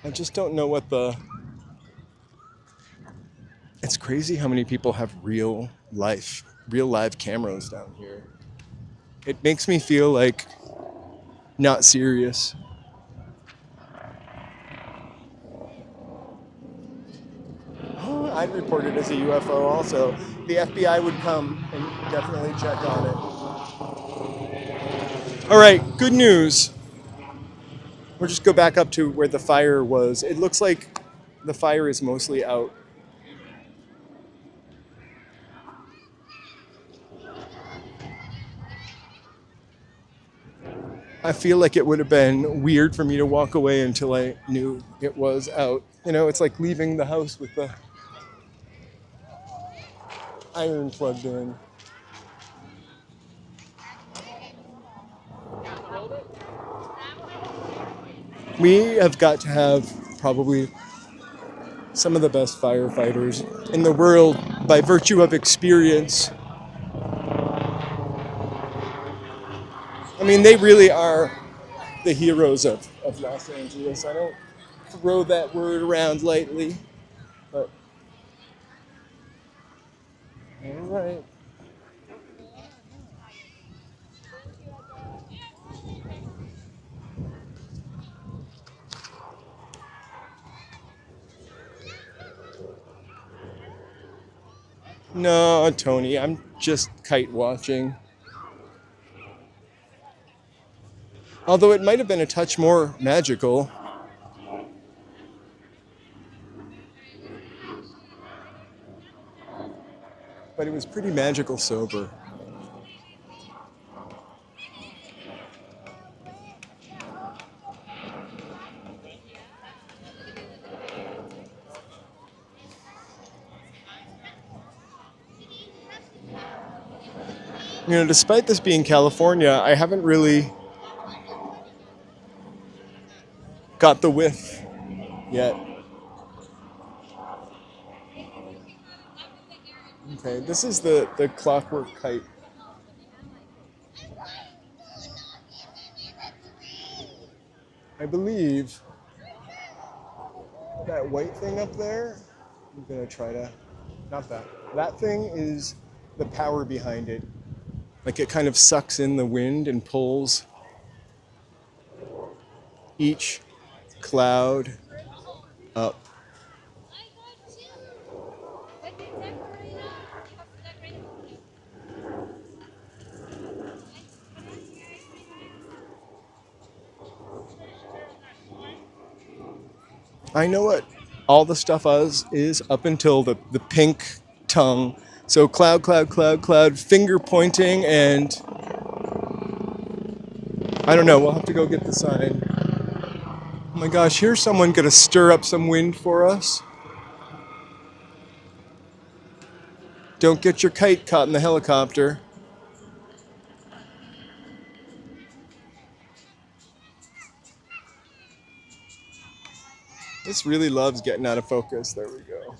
I just don't know what the... It's crazy how many people have real live cameras down here. It makes me feel like not serious. I'd report it as a UFO also. The FBI would come and definitely check on it. All right, good news. We'll just go back up to where the fire was. It looks like the fire is mostly out. I feel like it would have been weird for me to walk away until I knew it was out. You know, it's like leaving the house with the iron plugged in. We have got to have probably some of the best firefighters in the world by virtue of experience. I mean, they really are the heroes of Los Angeles. I don't throw that word around lightly, but all right. No, Tony, I'm just kite watching. Although it might have been a touch more magical. But it was pretty magical sober. You know, despite this being California, I haven't really got the whiff yet. Okay, this is the clockwork kite. I believe that white thing up there, I'm gonna try to, not that. That thing is the power behind it. Like it kind of sucks in the wind and pulls each cloud up. I know what all the stuff is up until the pink tongue. So cloud, cloud, cloud, cloud, finger pointing, and I don't know, we'll have to go get the sign. Oh my gosh, here's someone gonna stir up some wind for us. Don't get your kite caught in the helicopter. This really loves getting out of focus. There we go.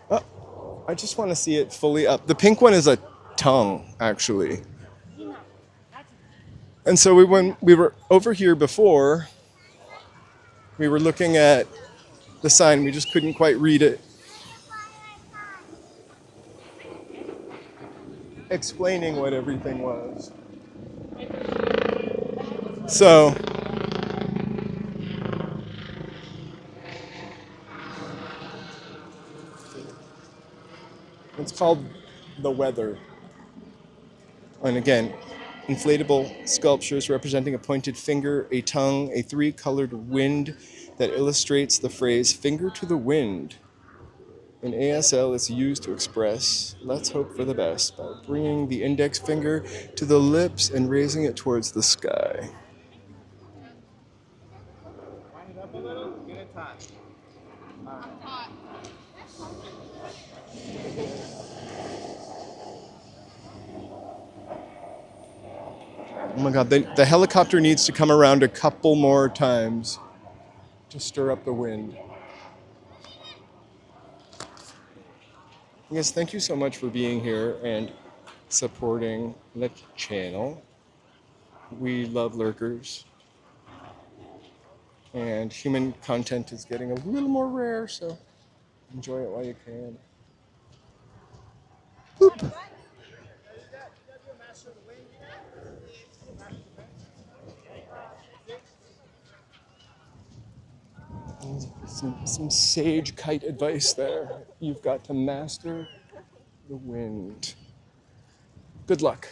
Oh, I just want to see it fully up. The pink one is a tongue, actually. And so when we were over here before, we were looking at the sign. We just couldn't quite read it. Explaining what everything was. So it's called the weather. And again, inflatable sculptures representing a pointed finger, a tongue, a three-colored wind that illustrates the phrase "finger to the wind." In ASL, it's used to express "let's hope for the best" by bringing the index finger to the lips and raising it towards the sky. Wind it up a little, get it taut. Oh my God, the helicopter needs to come around a couple more times to stir up the wind. Yes, thank you so much for being here and supporting the channel. We love lurkers. And human content is getting a little more rare, so enjoy it while you can. Boop. Some sage kite advice there. You've got to master the wind. Good luck.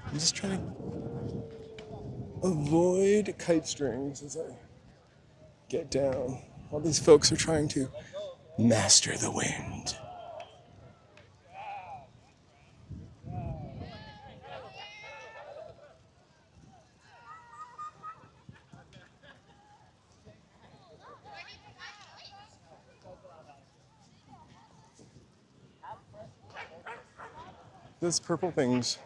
I'm just trying to avoid kite strings as I get down. All these folks are trying to master the wind. Those purple things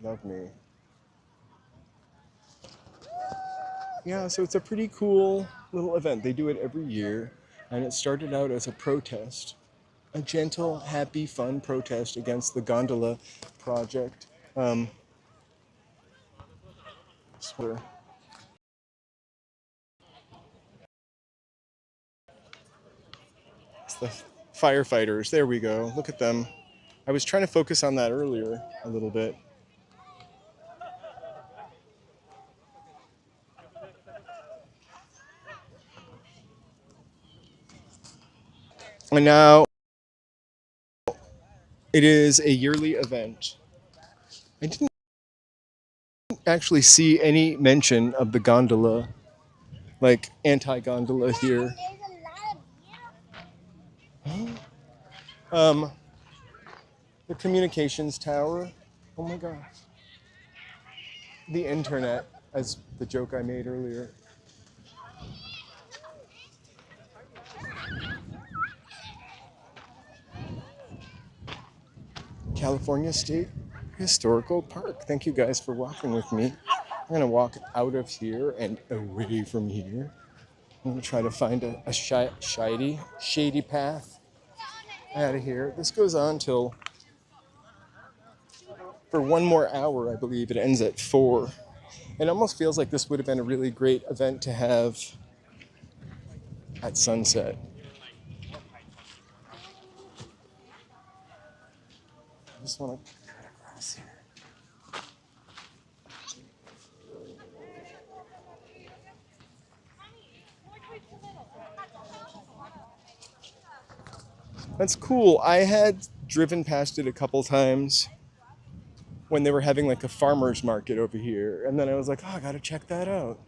love me. Yeah, so it's a pretty cool little event. They do it every year, and it started out as a protest, a gentle, happy, fun protest against the Gondola project. Swear. It's the firefighters. There we go. Look at them. I was trying to focus on that earlier a little bit. And now it is a yearly event. I didn't actually see any mention of the gondola, like anti-gondola here. The communications tower. Oh my gosh. The internet, as the joke I made earlier. California State Historical Park. Thank you guys for walking with me. I'm gonna walk out of here and away from here. I'm gonna try to find a shady path out of here. This goes on till for one more hour, I believe. It ends at 4. It almost feels like this would have been a really great event to have at sunset. I just want to cut across here. That's cool. I had driven past it a couple times when they were having like a farmer's market over here. And then I was like, oh, I gotta check that out.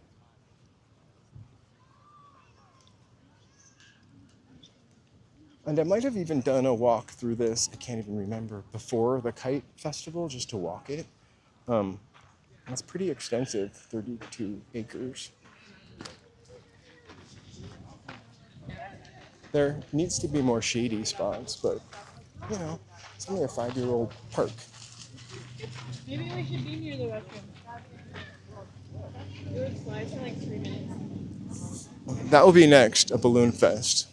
And I might have even done a walk through this, I can't even remember, before the Kite Festival, just to walk it. It's pretty extensive, 32 acres. There needs to be more shady spots, but, you know, it's only a 5-year-old park. Maybe we should be near the restroom. It would slide for like 3 minutes. That will be next, a balloon fest.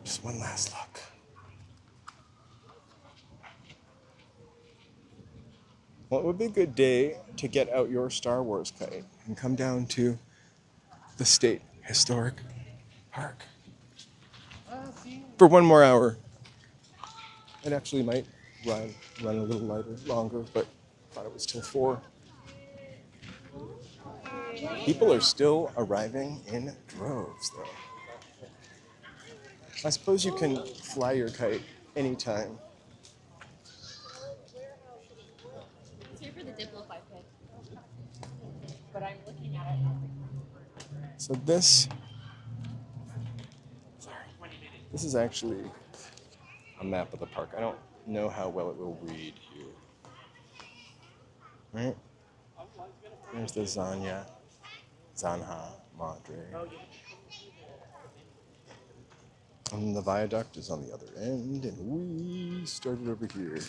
Just one last look. Well, it would be a good day to get out your Star Wars kite and come down to the State Historic Park for one more hour. It actually might run a little longer, but I thought it was till 4. People are still arriving in droves, though. I suppose you can fly your kite anytime. It's here for the Diplo 5K. But So this is actually a map of the park. I don't know how well it will read here. Right? There's the Zanha Madre. And the viaduct is on the other end, and we started over here.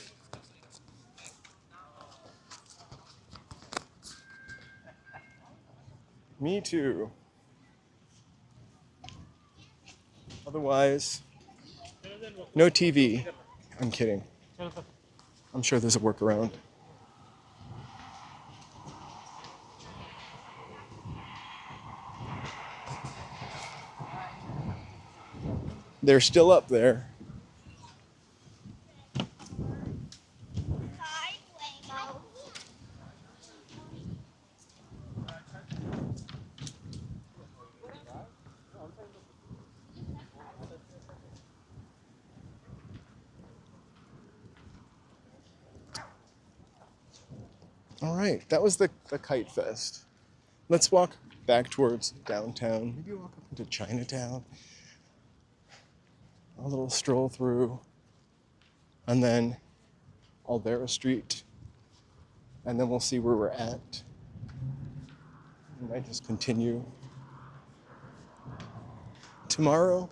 Me too. Otherwise, no TV. I'm kidding. I'm sure there's a workaround. They're still up there. All right, that was the Kite Fest. Let's walk back towards downtown. Maybe walk up into Chinatown. A little stroll through. And then Olvera Street. And then we'll see where we're at. We might just continue. Tomorrow,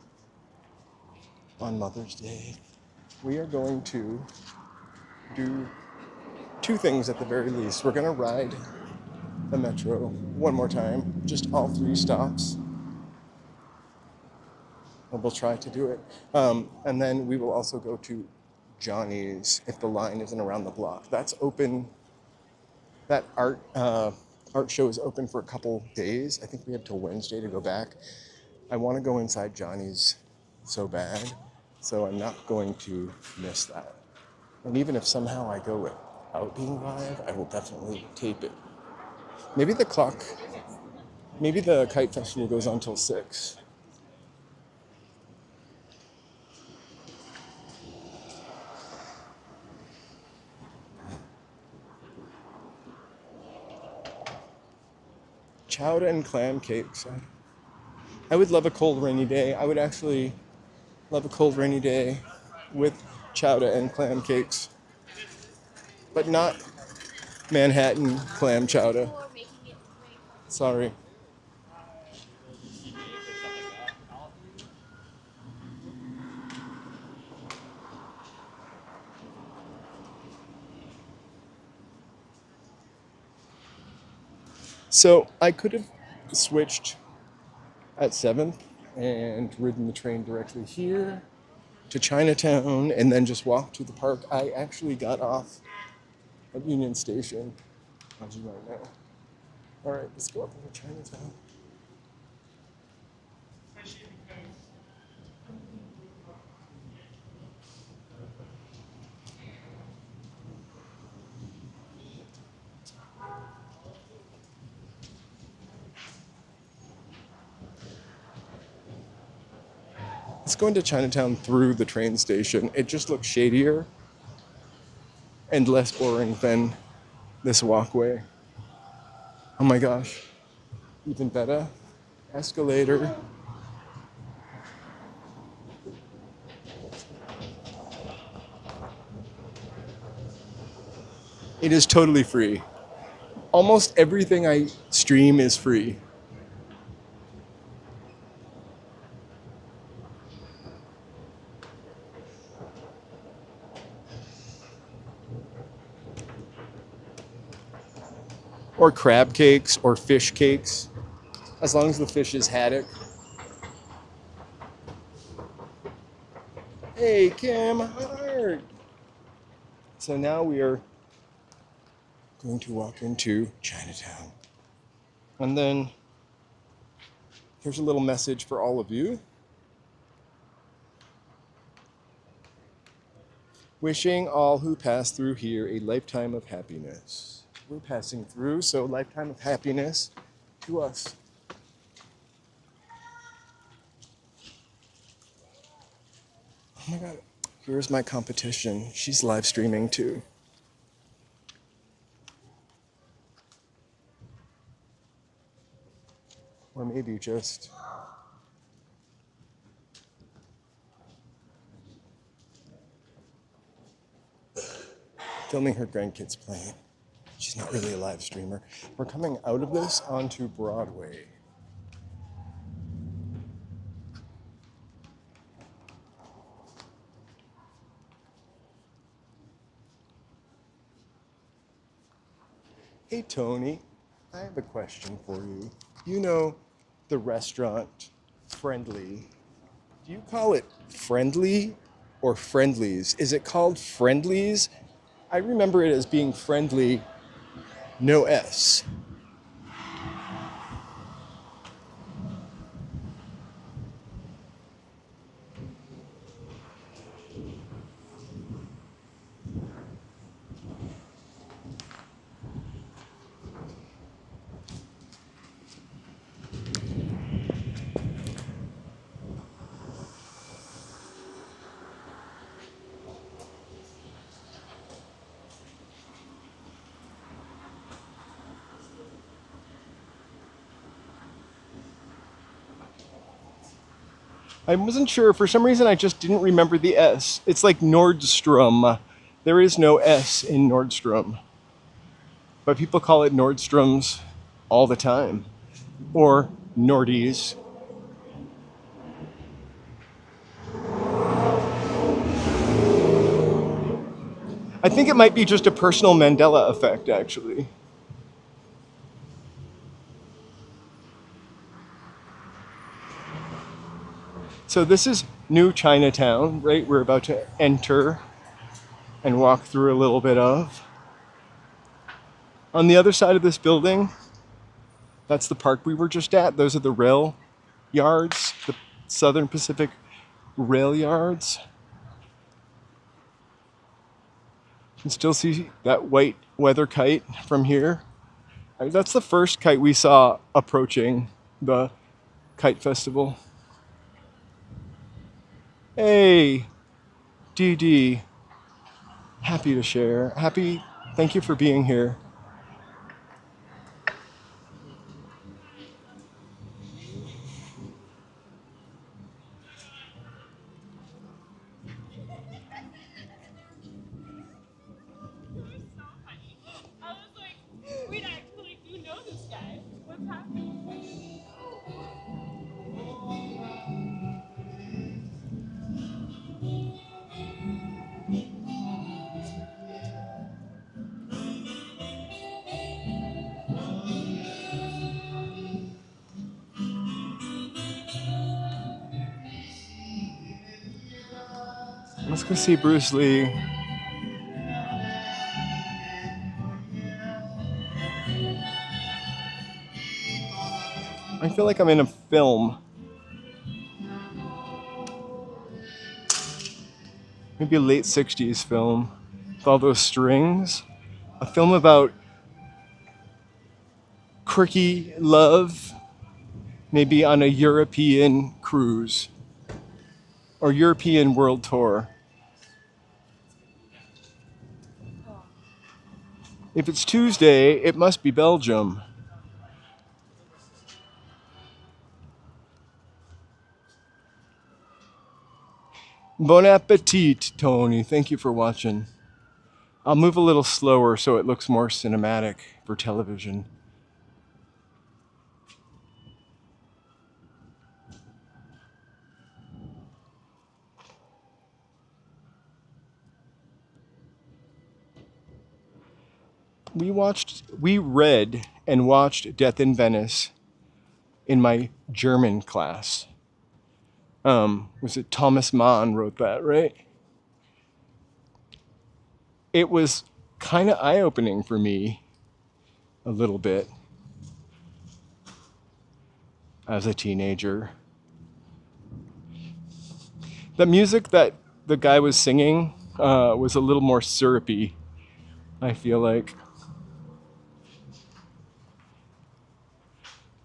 on Mother's Day, we are going to do two things at the very least. We're gonna ride the metro one more time, just all 3 stops. And we'll try to do it. And then we will also go to Johnny's if the line isn't around the block. That's open. That art show is open for a couple days. I think we have till Wednesday to go back. I want to go inside Johnny's so bad, so I'm not going to miss that. And even if somehow I go without being live, I will definitely tape it. Maybe the Kite Festival goes on till 6. Chowder and clam cakes. I would love a cold rainy day. I would actually love a cold rainy day with chowder and clam cakes. But not Manhattan clam chowder. Sorry. So I could have switched at 7th and ridden the train directly here to Chinatown and then just walked to the park. I actually got off at Union Station, as you might know. All right, let's go up into Chinatown. Let's go into Chinatown through the train station. It just looks shadier and less boring than this walkway. Oh my gosh, even better. Escalator. It is totally free. Almost everything I stream is free. Or crab cakes or fish cakes, as long as the fish is haddock. Hey, Kim, hi. So now we are going to walk into Chinatown. And then here's a little message for all of you. Wishing all who pass through here a lifetime of happiness. We're passing through, so lifetime of happiness to us. Oh my God, here's my competition. She's live streaming too. Or maybe maybe just filming her grandkids playing. She's not really a live streamer. We're coming out of this onto Broadway. Hey Tony, I have a question for you. You know the restaurant Friendly. Do you call it Friendly or Friendlies? Is it called Friendlies? I remember it as being Friendly, no S. I wasn't sure. For some reason, I just didn't remember the S. It's like Nordstrom. There is no S in Nordstrom. But people call it Nordstroms all the time. Or Nordies. I think it might be just a personal Mandela effect, actually. So this is New Chinatown, right? We're about to enter and walk through a little bit of. On the other side of this building, that's the park we were just at. Those are the rail yards, the Southern Pacific rail yards. You can still see that white weather kite from here. That's the first kite we saw approaching the Kite Festival. Hey, DD, happy to share. Thank you for being here. I was like, wait, I actually do know this guy. What's happening? Let's go see Bruce Lee. I feel like I'm in a film. Maybe a late 60s film with all those strings. A film about quirky love, maybe on a European cruise or European world tour. If it's Tuesday, it must be Belgium. Bon appetit, Tony. Thank you for watching. I'll move a little slower so it looks more cinematic for television. We read and watched Death in Venice in my German class. Was it Thomas Mann wrote that, right? It was kind of eye-opening for me a little bit as a teenager. The music that the guy was singing was a little more syrupy, I feel like.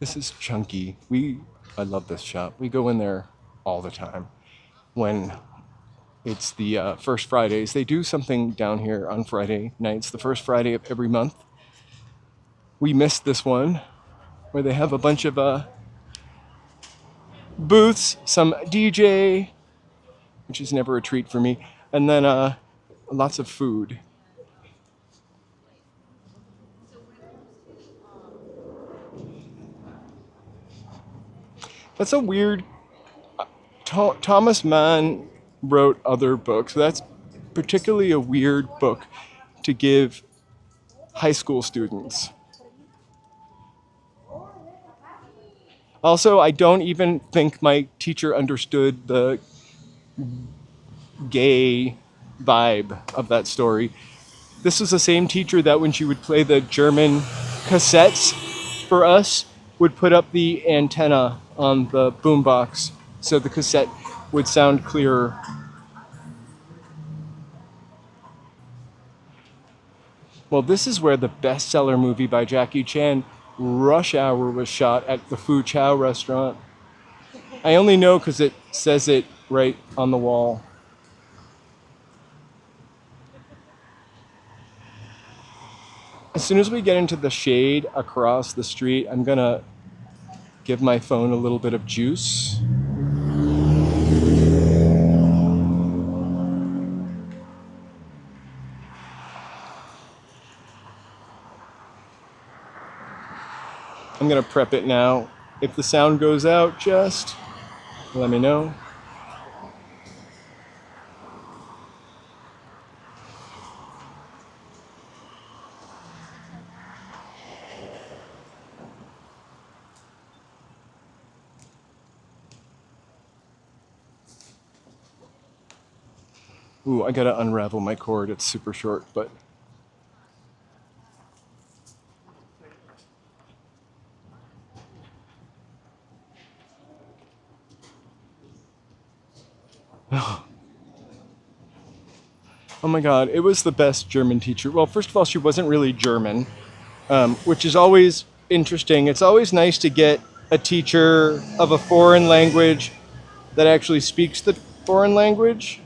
This is Chunky. I love this shop. We go in there all the time when it's the first Fridays. They do something down here on Friday nights, the first Friday of every month. We missed this one where they have a bunch of booths, some DJ, which is never a treat for me, and then lots of food. That's a weird. Thomas Mann wrote other books. That's particularly a weird book to give high school students. Also, I don't even think my teacher understood the gay vibe of that story. This was the same teacher that when she would play the German cassettes for us, would put up the antenna on the boombox so the cassette would sound clearer. Well, this is where the bestseller movie by Jackie Chan, Rush Hour, was shot at the Fu Chow restaurant. I only know because it says it right on the wall. As soon as we get into the shade across the street, I'm gonna give my phone a little bit of juice. I'm gonna prep it now. If the sound goes out, just let me know. Ooh, I gotta unravel my cord. It's super short, but oh my god, it was the best German teacher. Well, first of all, she wasn't really German, which is always interesting. It's always nice to get a teacher of a foreign language that actually speaks the foreign language.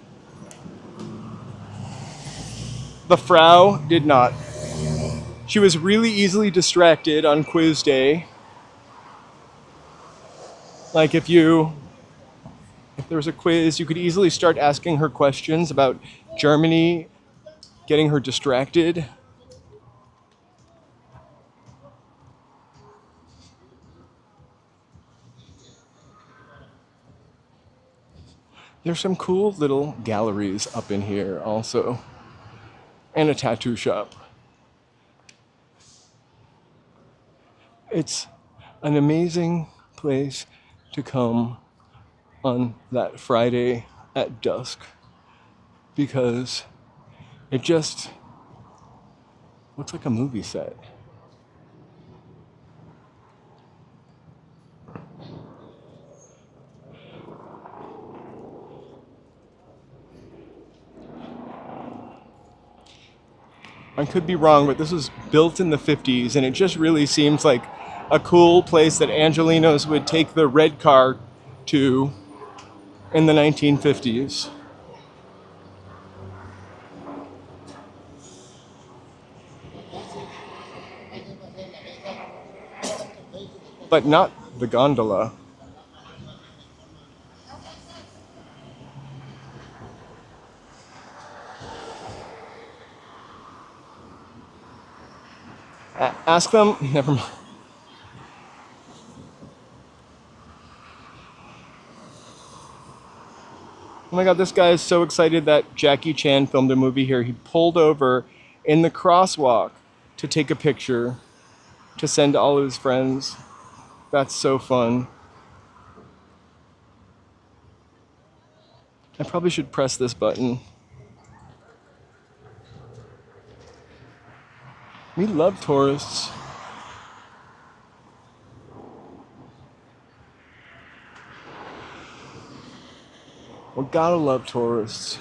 The Frau did not. She was really easily distracted on quiz day. Like if there was a quiz, you could easily start asking her questions about Germany, getting her distracted. There's some cool little galleries up in here also, and a tattoo shop. It's an amazing place to come on that Friday at dusk because it just looks like a movie set. I could be wrong, but this was built in the 50s, and it just really seems like a cool place that Angelinos would take the red car to in the 1950s. But not the gondola. Ask them, never mind. Oh my god, this guy is so excited that Jackie Chan filmed a movie here. He pulled over in the crosswalk to take a picture to send to all of his friends. That's so fun. I probably should press this button. We love tourists. We gotta love tourists.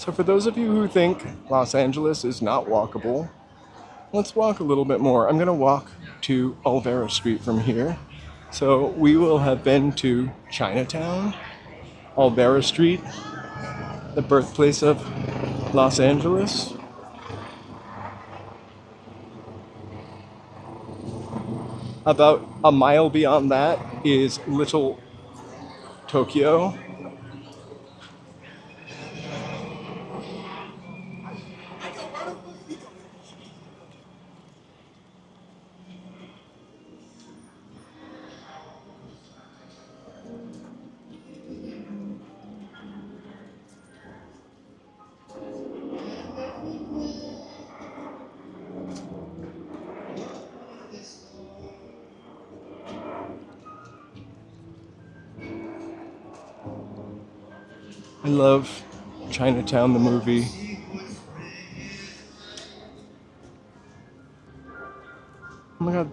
So for those of you who think Los Angeles is not walkable, let's walk a little bit more. I'm gonna walk to Olvera Street from here. So we will have been to Chinatown, Olvera Street, the birthplace of Los Angeles. About a mile beyond that is Little Tokyo. I love Chinatown, the movie. Oh my god.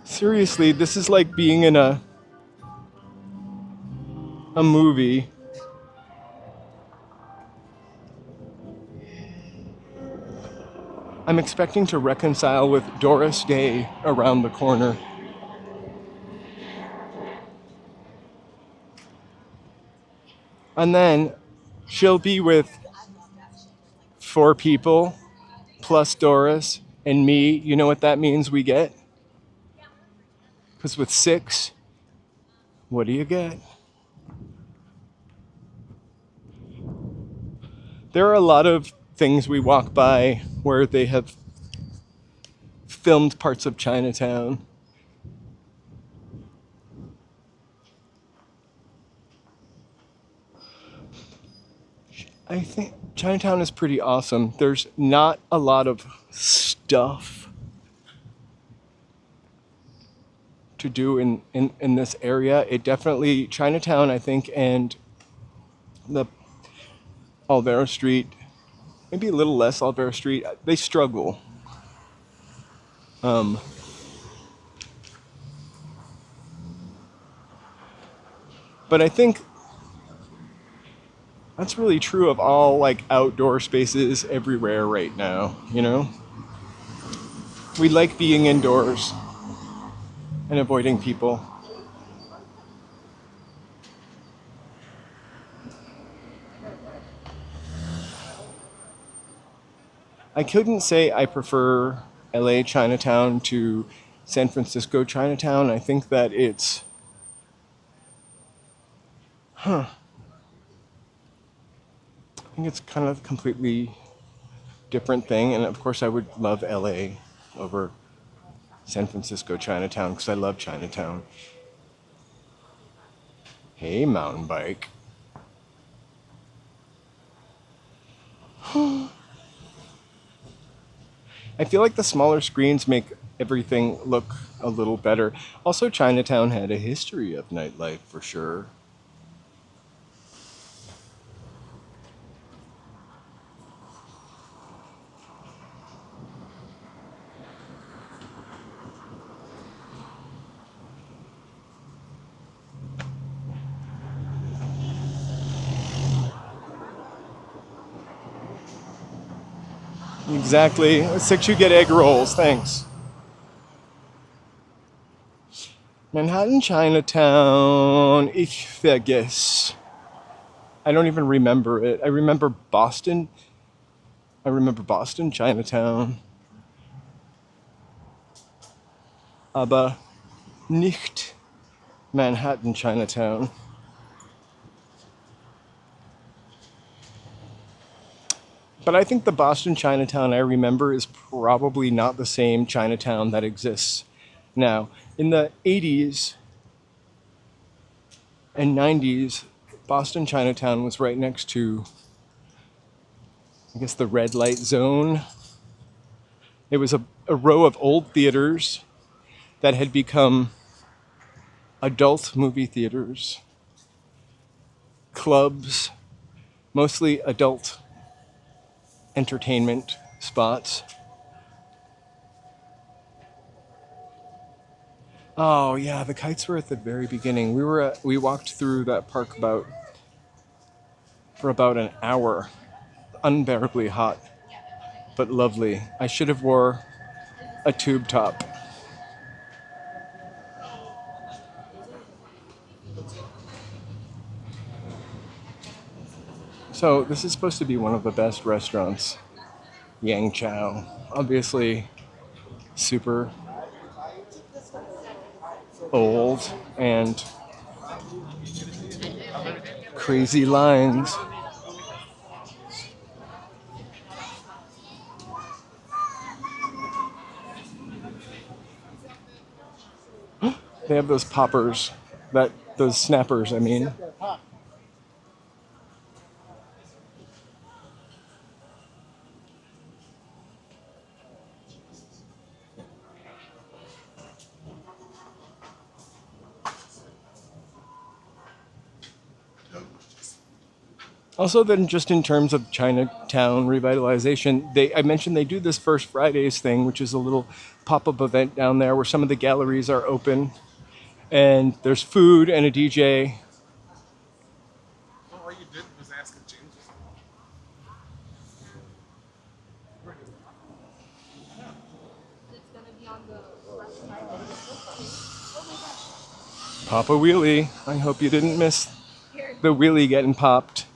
Seriously, this is like being in a movie. I'm expecting to reconcile with Doris Day around the corner. And then she'll be with 4 people plus Doris and me. You know what that means we get? Because with 6, what do you get? There are a lot of things we walk by where they have filmed parts of Chinatown. I think Chinatown is pretty awesome. There's not a lot of stuff to do in this area. It definitely, Chinatown, I think, and the Olvera Street, maybe a little less Olvera Street, they struggle. But I think that's really true of all like outdoor spaces everywhere right now, you know? We like being indoors and avoiding people. I couldn't say I prefer LA Chinatown to San Francisco Chinatown. I think that it's I think it's kind of a completely different thing, and of course I would love LA over San Francisco Chinatown because I love Chinatown. Hey, mountain bike. I feel like the smaller screens make everything look a little better. Also, Chinatown had a history of nightlife for sure. Exactly. 6 you get egg rolls. Thanks. Manhattan, Chinatown. Ich vergesse. I don't even remember it. I remember Boston. Chinatown. Aber nicht Manhattan, Chinatown. But I think the Boston Chinatown I remember is probably not the same Chinatown that exists now. In the 80s and 90s, Boston Chinatown was right next to, I guess, the red light zone. It was a row of old theaters that had become adult movie theaters, clubs, mostly adult entertainment spots. Oh yeah, the kites were at the very beginning. We walked through that park about for about an hour. Unbearably hot, but lovely. I should have wore a tube top. So this is supposed to be one of the best restaurants. Yang Chow. Obviously super old and crazy lines. They have those poppers, those snappers, I mean. Also, then, just in terms of Chinatown revitalization, I mentioned they do this First Fridays thing, which is a little pop-up event down there where some of the galleries are open, and there's food and a DJ. All you did was ask James. It's gonna be on the left side of the oh my gosh. Pop a wheelie. I hope you didn't miss the wheelie getting popped.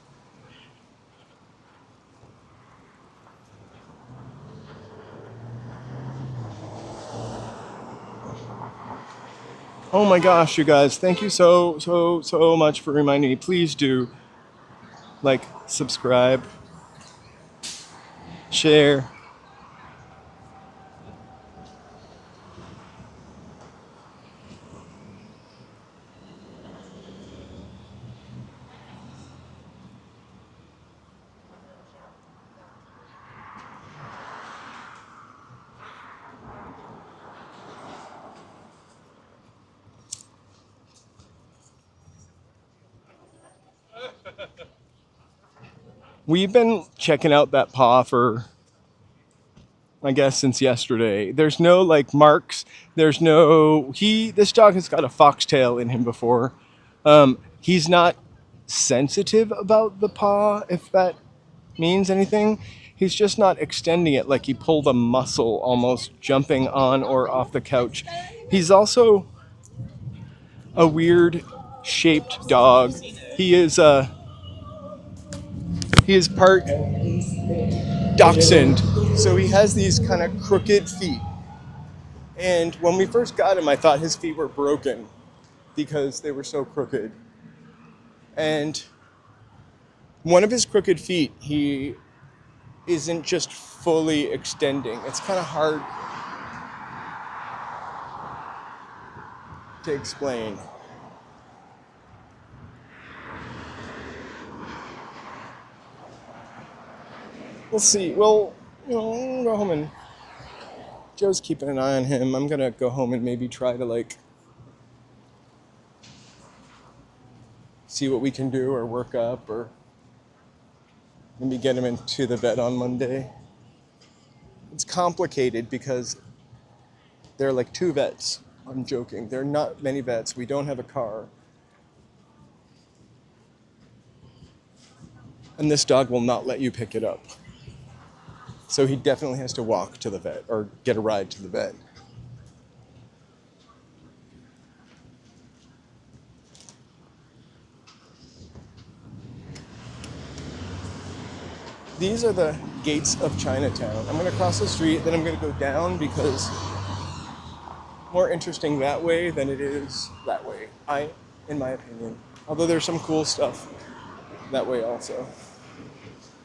Oh my gosh, you guys, thank you so much for reminding me. Please do like, subscribe, share. We've been checking out that paw for, I guess, since yesterday. There's no like marks. There's no this dog has got a foxtail in him before. He's not sensitive about the paw, if that means anything. He's just not extending it like he pulled a muscle, almost jumping on or off the couch. He's also a weird shaped dog. He is part dachshund, so he has these kind of crooked feet. And when we first got him, I thought his feet were broken because they were so crooked. And one of his crooked feet, he isn't just fully extending. It's kind of hard to explain. We'll see. Well, I'll go home and Joe's keeping an eye on him. I'm gonna go home and maybe try to like see what we can do or work up or maybe get him into the vet on Monday. It's complicated because there are like 2 vets. I'm joking. There are not many vets. We don't have a car. And this dog will not let you pick it up. So he definitely has to walk to the vet or get a ride to the vet. These are the gates of Chinatown. I'm going to cross the street, then I'm going to go down because more interesting that way than it is that way, in my opinion. Although there's some cool stuff that way also.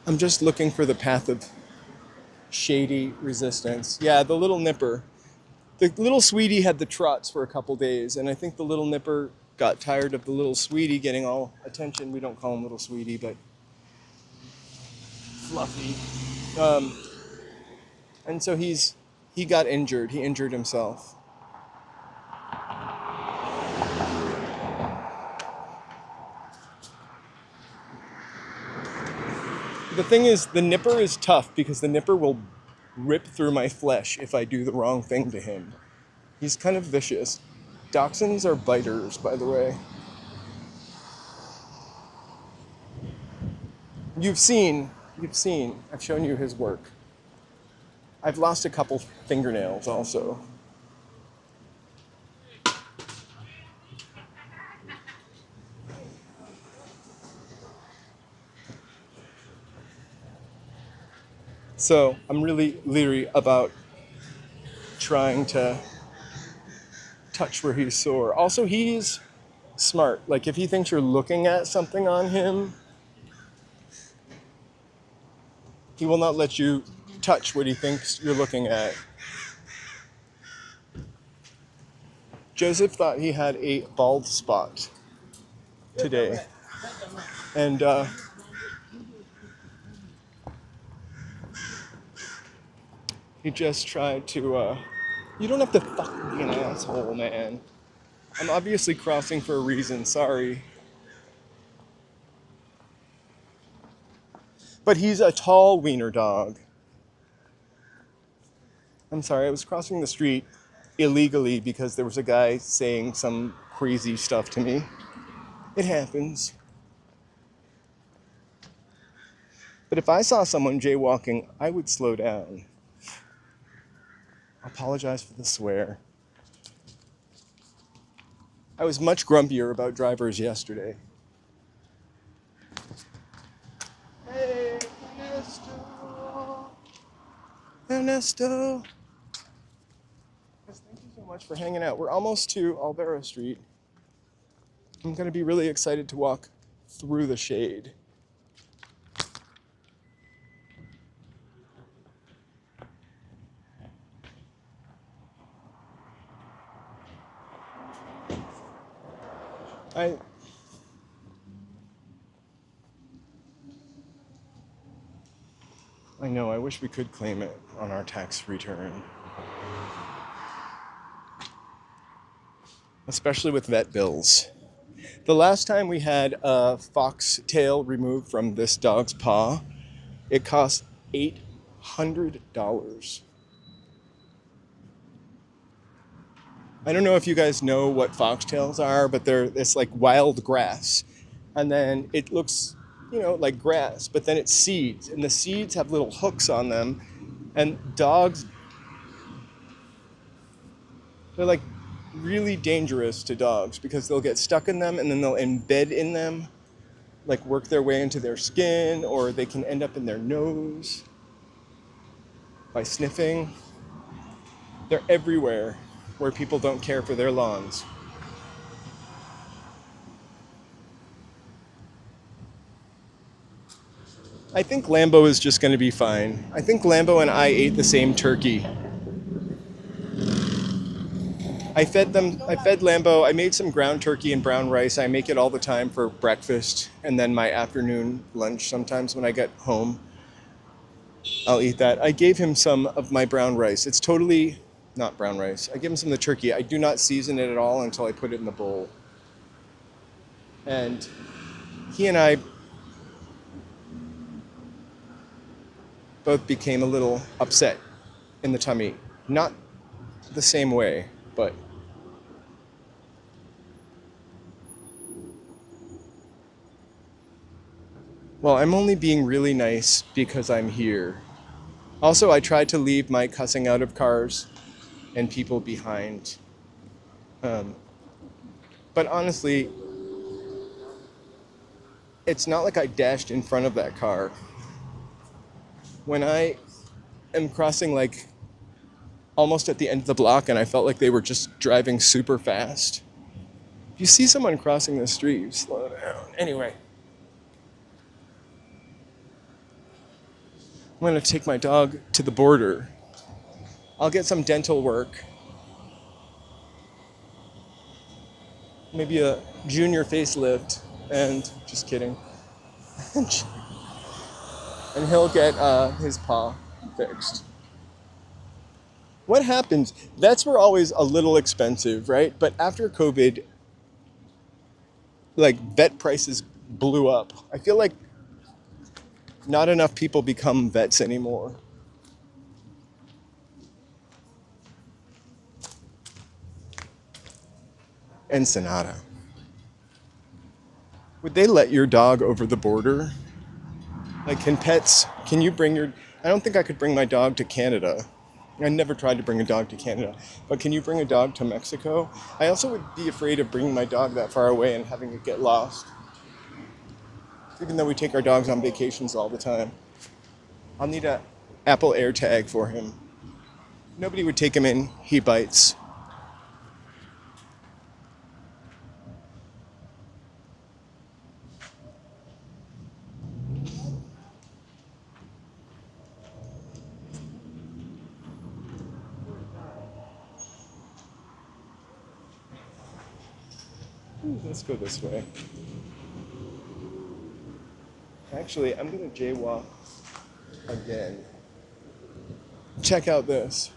I'm just looking for the path of shady resistance. Yeah, the little nipper. The little sweetie had the trots for a couple days, and I think the little nipper got tired of the little sweetie getting all attention. We don't call him little sweetie, but fluffy. And so he got injured. He injured himself. The thing is, the nipper is tough because the nipper will rip through my flesh if I do the wrong thing to him. He's kind of vicious. Dachshunds are biters, by the way. You've seen, I've shown you his work. I've lost a couple fingernails also. So I'm really leery about trying to touch where he's sore. Also, he's smart. Like if he thinks you're looking at something on him, he will not let you touch what he thinks you're looking at. Joseph thought he had a bald spot today. And he just tried to, you don't have to fucking be an asshole, man. I'm obviously crossing for a reason, sorry. But he's a tall wiener dog. I'm sorry, I was crossing the street illegally because there was a guy saying some crazy stuff to me. It happens. But if I saw someone jaywalking, I would slow down. I apologize for the swear. I was much grumpier about drivers yesterday. Hey, Ernesto. Yes, thank you so much for hanging out. We're almost to Olvera Street. I'm going to be really excited to walk through the shade. I know, I wish we could claim it on our tax return. Especially with vet bills. The last time we had a fox tail removed from this dog's paw, it cost $800. I don't know if you guys know what foxtails are, but it's like wild grass. And then it looks, like grass, but then it's seeds. And the seeds have little hooks on them. And dogs, they're like really dangerous to dogs because they'll get stuck in them and then they'll embed in them, like work their way into their skin, or they can end up in their nose by sniffing. They're everywhere where people don't care for their lawns. I think Lambo is just going to be fine. I think Lambo and I ate the same turkey. I fed Lambo, I made some ground turkey and brown rice. I make it all the time for breakfast and then my afternoon lunch sometimes when I get home. I'll eat that. I gave him some of my brown rice. It's totally not brown rice. I give him some of the turkey. I do not season it at all until I put it in the bowl. And he and I both became a little upset in the tummy. Not the same way, but well, I'm only being really nice because I'm here. Also, I tried to leave my cussing out of cars and people behind. But honestly, it's not like I dashed in front of that car. When I am crossing like almost at the end of the block and I felt like they were just driving super fast. If you see someone crossing the street, you slow down. Anyway. I'm going to take my dog to the border. I'll get some dental work. Maybe a junior facelift. And, just kidding. And he'll get his paw fixed. What happens? Vets were always a little expensive, right? But after COVID, like vet prices blew up. I feel like not enough people become vets anymore. Ensenada. Would they let your dog over the border? Like, can you bring your, I don't think I could bring my dog to Canada. I never tried to bring a dog to Canada, but can you bring a dog to Mexico? I also would be afraid of bringing my dog that far away and having it get lost. Even though we take our dogs on vacations all the time. I'll need a Apple AirTag for him. Nobody would take him in, he bites. Let's go this way. Actually, I'm gonna jaywalk again. Check out this.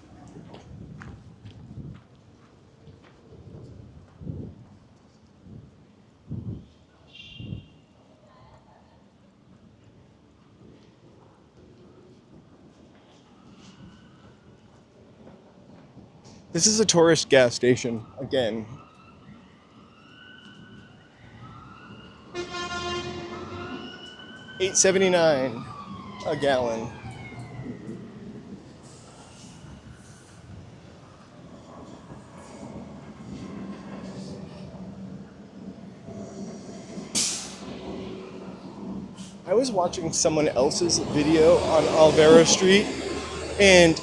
This is a tourist gas station again. $8.79 a gallon. I was watching someone else's video on Olvera Street, and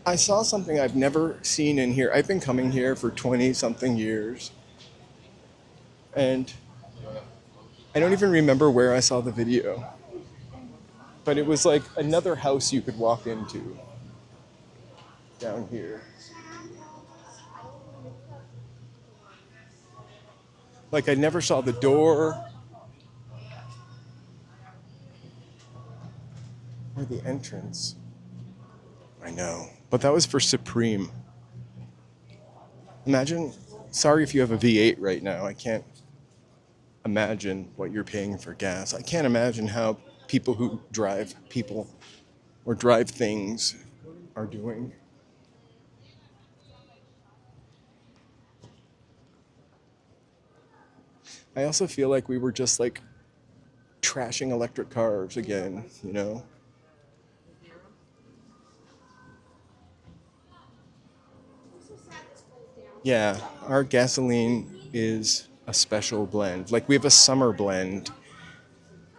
I saw something I've never seen in here. I've been coming here for 20-something years, and I don't even remember where I saw the video, but it was like another house you could walk into down here. Like, I never saw the door or the entrance. I know, but that was for Supreme. Imagine, sorry if you have a V8 right now, I can't imagine what you're paying for gas. I can't imagine how people who drive people or drive things are doing. I also feel like we were just like trashing electric cars again, you know? Yeah, our gasoline is a special blend. Like, we have a summer blend,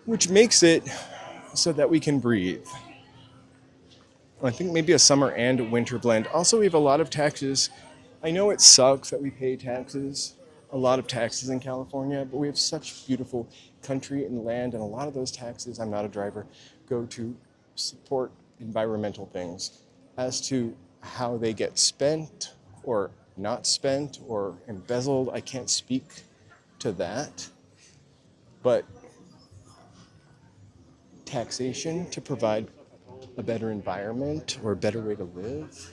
which makes it so that we can breathe. I think maybe a summer and a winter blend. Also, we have a lot of taxes. I know it sucks that we pay taxes, a lot of taxes in California, but we have such beautiful country and land, and a lot of those taxes, I'm not a driver, go to support environmental things. As to how they get spent or not spent or embezzled, I can't speak to that. But taxation to provide a better environment or a better way to live,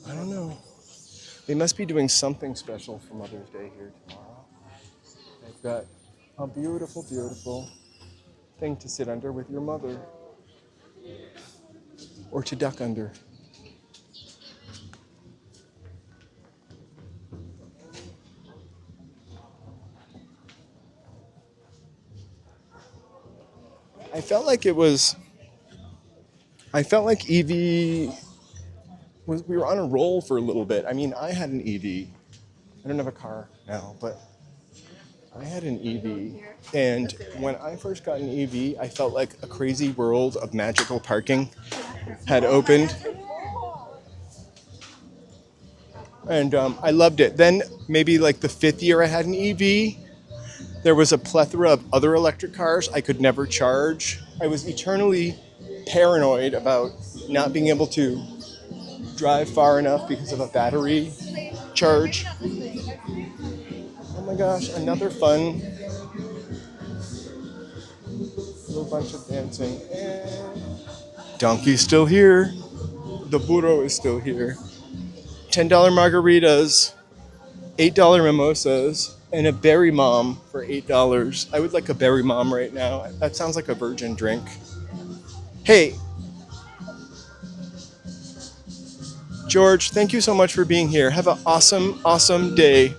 I don't know. They must be doing something special for Mother's Day here tomorrow. They've got a beautiful, beautiful thing to sit under with your mother, or to duck under. I felt like EV was, we were on a roll for a little bit. I mean, I had an EV. I don't have a car now, but I had an EV. And when I first got an EV, I felt like a crazy world of magical parking had opened. And I loved it. Then maybe like the 5th year I had an EV, there was a plethora of other electric cars I could never charge. I was eternally paranoid about not being able to drive far enough because of a battery charge. Oh my gosh, another fun little bunch of dancing. And Donkey's still here. The burro is still here. $10 margaritas, $8 mimosas, and a berry mom for $8. I would like a berry mom right now. That sounds like a virgin drink. Hey, George, thank you so much for being here. Have an awesome, awesome day.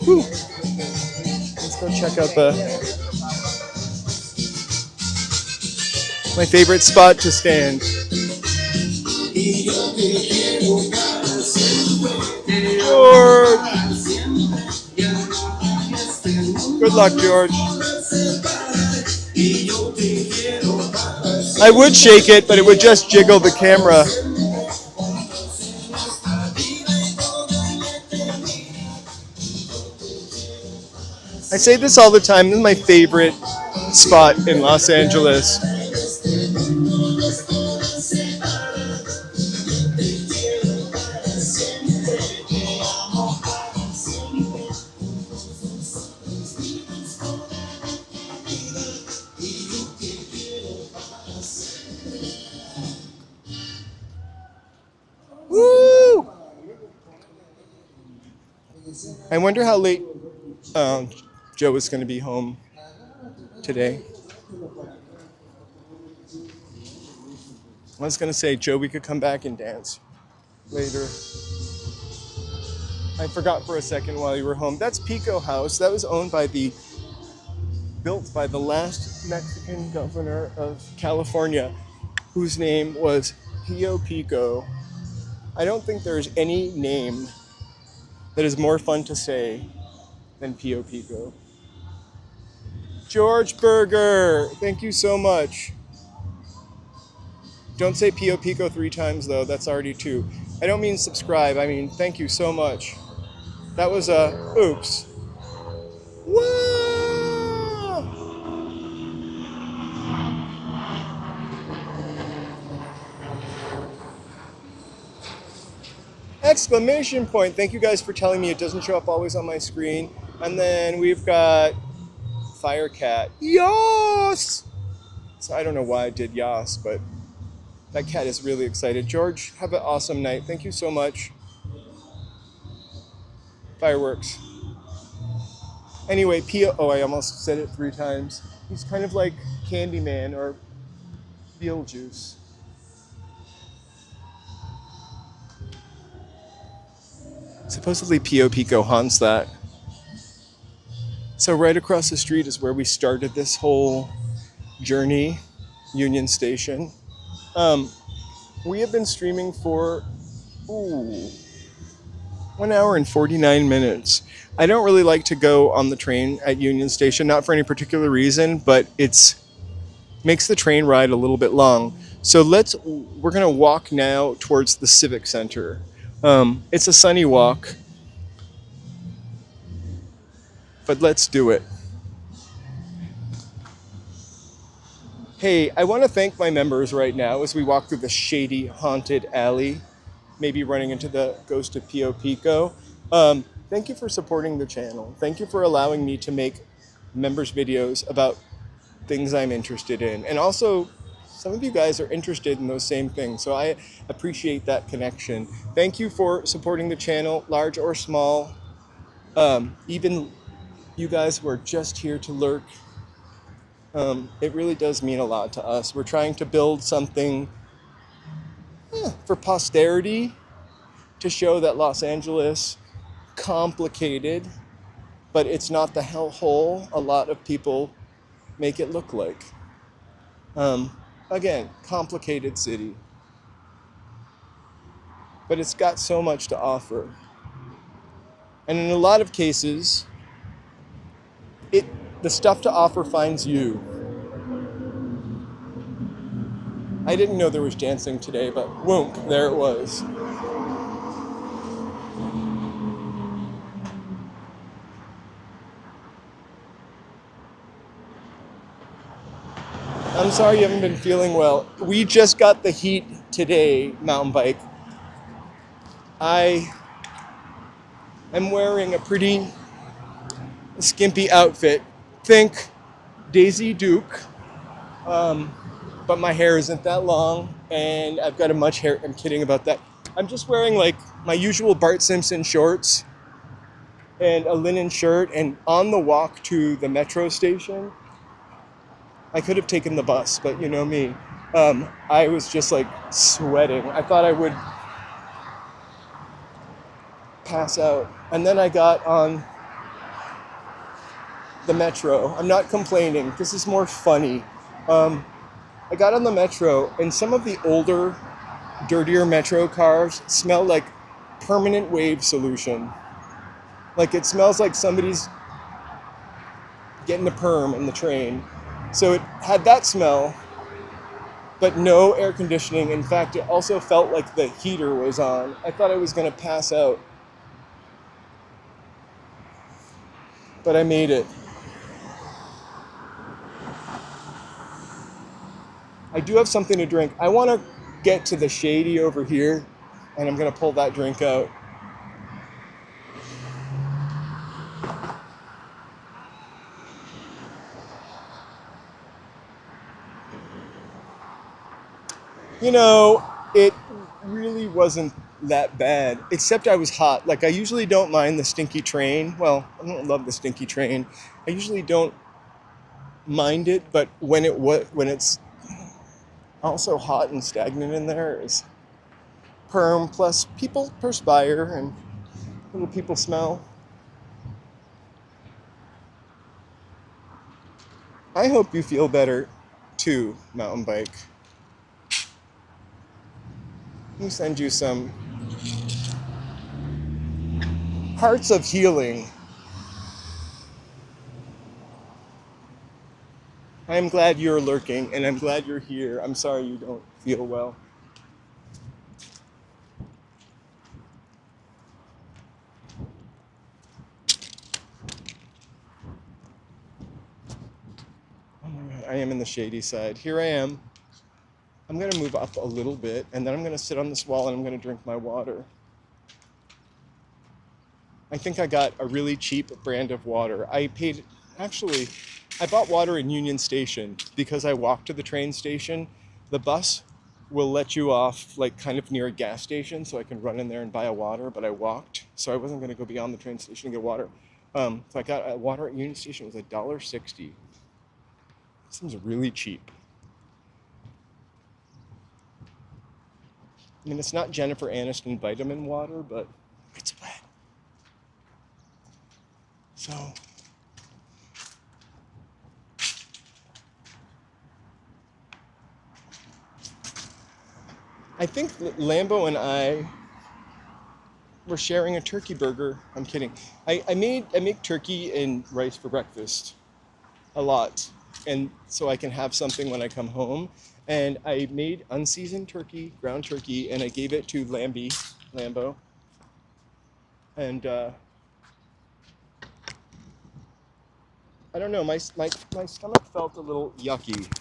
Whew. Let's go check out my favorite spot to stand. George! Good luck, George. I would shake it, but it would just jiggle the camera. I say this all the time. This is my favorite spot in Los Angeles. Woo! I wonder how late Joe is going to be home today. I was going to say, Joe, we could come back and dance later. I forgot for a second while you were home. That's Pico House. That was built by the last Mexican governor of California, whose name was Pio Pico. I don't think there's any name that is more fun to say than Pio Pico. George Berger, thank you so much. Don't say Pio Pico 3 times though, that's already 2. I don't mean subscribe, I mean thank you so much. That was a oops. Whoa! Exclamation point. Thank you guys for telling me it doesn't show up always on my screen. And then we've got Firecat. Yas! So I don't know why I did yas, but that cat is really excited. George, have an awesome night. Thank you so much. Fireworks. Anyway, Pio, oh, I almost said it 3 times. He's kind of like Candyman or Beetlejuice. Supposedly Pio Pico haunts that. So right across the street is where we started this whole journey, Union Station. We have been streaming for 1 hour and 49 minutes. I don't really like to go on the train at Union Station, not for any particular reason, but makes the train ride a little bit long. So we're gonna walk now towards the Civic Center. It's a sunny walk, but let's do it. Hey, I want to thank my members right now as we walk through the shady, haunted alley, maybe running into the ghost of Pio Pico. Thank you for supporting the channel. Thank you for allowing me to make members videos about things I'm interested in. And also, some of you guys are interested in those same things, so I appreciate that connection. Thank you for supporting the channel, large or small. Even you guys who are just here to lurk. It really does mean a lot to us. We're trying to build something for posterity to show that Los Angeles, complicated, but it's not the hellhole a lot of people make it look like. Again, complicated city, but it's got so much to offer. And in a lot of cases, the stuff to offer finds you. I didn't know there was dancing today, but whoomp, there it was. I'm sorry you haven't been feeling well. We just got the heat today, mountain bike. I am wearing a pretty skimpy outfit. Think Daisy Duke, but my hair isn't that long, and I've got a much hair. I'm kidding about that. I'm just wearing like my usual Bart Simpson shorts and a linen shirt, and on the walk to the metro station, I could have taken the bus, but you know me. I was just like sweating. I thought I would pass out. And then I got on the metro. I'm not complaining. This is more funny. I got on the metro, and some of the older, dirtier metro cars smell like permanent wave solution. Like it smells like somebody's getting a perm in the train. So it had that smell, but no air conditioning. In fact, it also felt like the heater was on. I thought I was going to pass out. But I made it. I do have something to drink. I want to get to the shady over here, and I'm going to pull that drink out. You know, it really wasn't that bad, except I was hot. Like, I usually don't mind the stinky train. Well, I don't love the stinky train. I usually don't mind it, but when it's also hot and stagnant in there is perm, plus people perspire and little people smell. I hope you feel better too, mountain bike. Let me send you some hearts of healing. I'm glad you're lurking, and I'm glad you're here. I'm sorry you don't feel well. Oh my God, I am in the shady side. Here I am. I'm gonna move up a little bit, and then I'm gonna sit on this wall and I'm gonna drink my water. I think I got a really cheap brand of water. I bought water in Union Station because I walked to the train station. The bus will let you off like kind of near a gas station, so I can run in there and buy a water, but I walked, so I wasn't gonna go beyond the train station and get water. So I got a water at Union Station. It was $1.60. It seems really cheap. I mean, it's not Jennifer Aniston vitamin water, but it's wet. So, I think Lambo and I were sharing a turkey burger. I'm kidding. I make turkey and rice for breakfast a lot, and so I can have something when I come home. And I made unseasoned turkey, ground turkey, and I gave it to Lambo. And I don't know, my stomach felt a little yucky.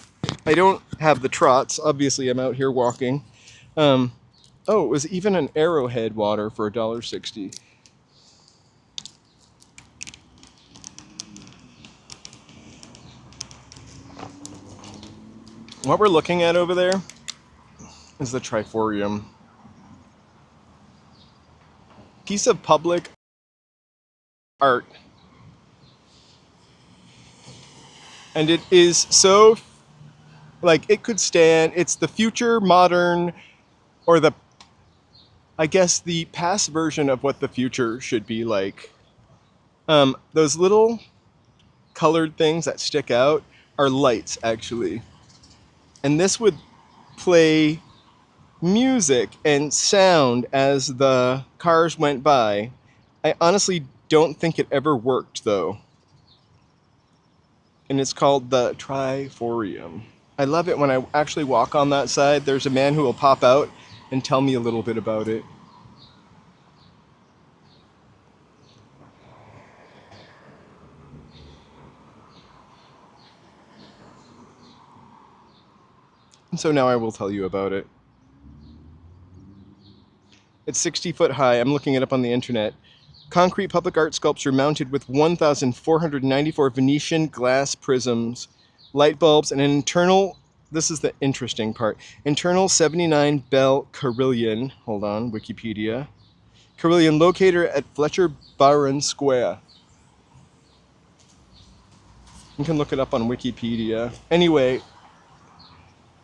I don't have the trots. Obviously, I'm out here walking. Oh, it was even an Arrowhead water for $1.60. What we're looking at over there is the Triforium. Piece of public art. And it is so, like, it could stand, it's the future modern, or I guess the past version of what the future should be like. Those little colored things that stick out are lights, actually. And this would play music and sound as the cars went by. I honestly don't think it ever worked, though. And it's called the Triforium. I love it when I actually walk on that side. There's a man who will pop out and tell me a little bit about it. And so now I will tell you about it. It's 60 foot high. I'm looking it up on the internet. Concrete public art sculpture mounted with 1,494 Venetian glass prisms, light bulbs, and an internal, this is the interesting part, internal 79 bell carillon, hold on, Wikipedia, carillon located at Fletcher Barron Square. You can look it up on Wikipedia. Anyway,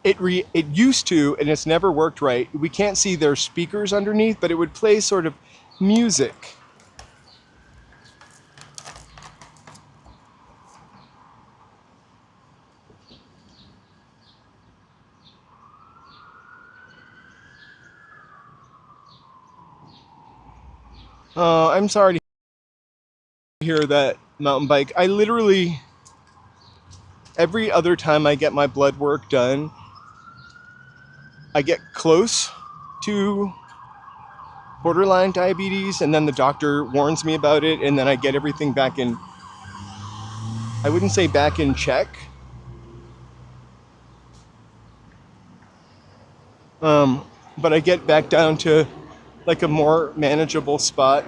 it used to, and it's never worked right. We can't see their speakers underneath, but it would play sort of music. I'm sorry to hear that, mountain bike. I literally, every other time I get my blood work done, I get close to borderline diabetes, and then the doctor warns me about it, and then I get everything back in, I wouldn't say back in check. But I get back down to like a more manageable spot.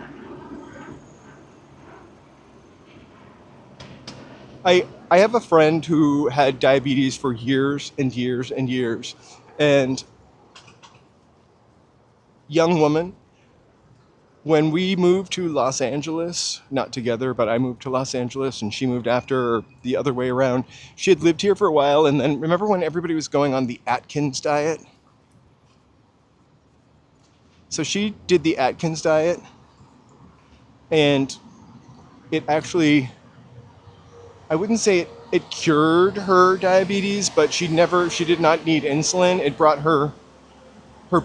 I have a friend who had diabetes for years and years and years, and young woman, when we moved to Los Angeles, not together, but I moved to Los Angeles and she moved after, or the other way around. She had lived here for a while, and then remember when everybody was going on the Atkins diet? So she did the Atkins diet, and it actually, I wouldn't say it cured her diabetes, but she did not need insulin. It brought her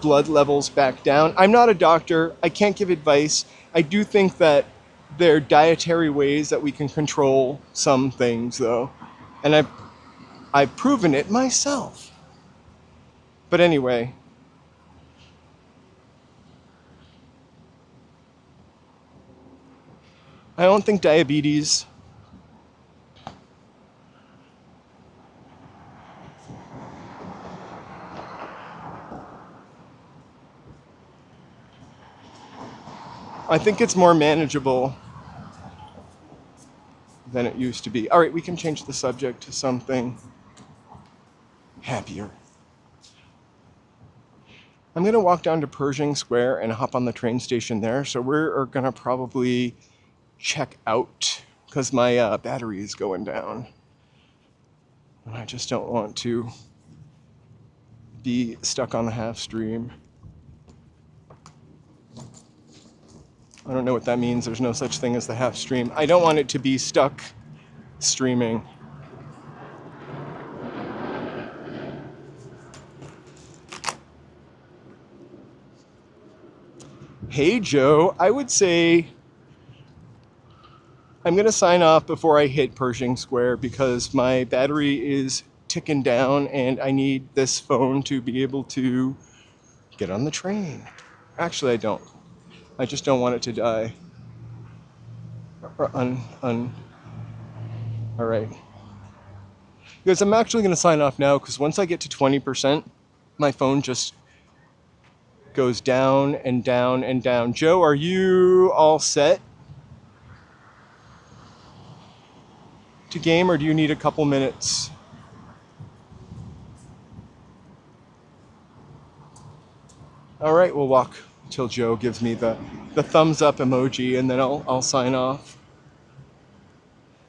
blood levels back down. I'm not a doctor. I can't give advice. I do think that there are dietary ways that we can control some things, though. And I've proven it myself. But anyway, I don't think diabetes I think it's more manageable than it used to be. All right, we can change the subject to something happier. I'm going to walk down to Pershing Square and hop on the train station there. So we're going to probably check out because my battery is going down. And I just don't want to be stuck on the half stream. I don't know what that means. There's no such thing as the half stream. I don't want it to be stuck streaming. Hey, Joe, I would say I'm going to sign off before I hit Pershing Square because my battery is ticking down and I need this phone to be able to get on the train. Actually, I don't. I just don't want it to die. Or all right. Because I'm actually going to sign off now because once I get to 20%, my phone just goes down and down and down. Joe, are you all set to game or do you need a couple minutes? All right, we'll walk till Joe gives me the thumbs up emoji and then I'll sign off.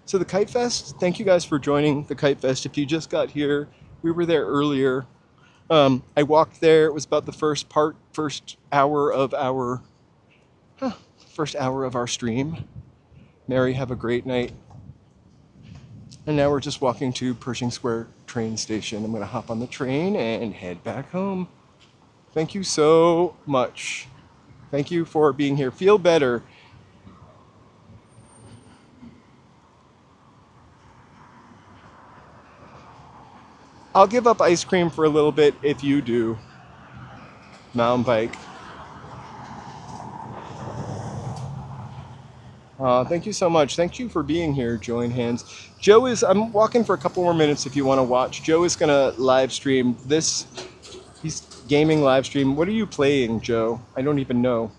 So the Kite Fest, thank you guys for joining the Kite Fest. If you just got here, we were there earlier. I walked there. It was about the first hour of our stream. Mary, have a great night. And now we're just walking to Pershing Square train station. I'm going to hop on the train and head back home. Thank you so much. Thank you for being here. Feel better. I'll give up ice cream for a little bit if you do. Mountain bike. Thank you so much. Thank you for being here, Join Hands. I'm walking for a couple more minutes if you want to watch. Joe is going to live stream this. He's gaming live stream. What are you playing, Joe? I don't even know.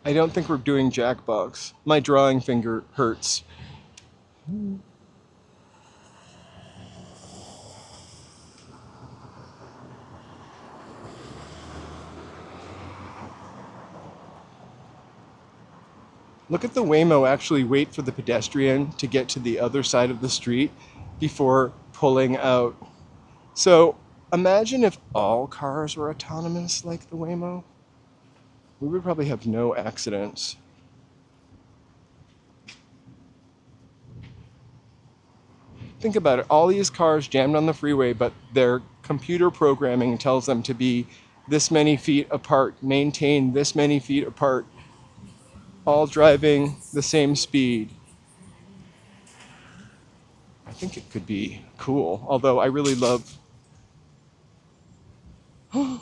I don't think we're doing Jackbox. My drawing finger hurts. Look at the Waymo actually wait for the pedestrian to get to the other side of the street before pulling out. So imagine if all cars were autonomous like the Waymo. We would probably have no accidents. Think about it. All these cars jammed on the freeway, but their computer programming tells them to be this many feet apart, maintain this many feet apart, all driving the same speed. I think it could be cool, although I really love... All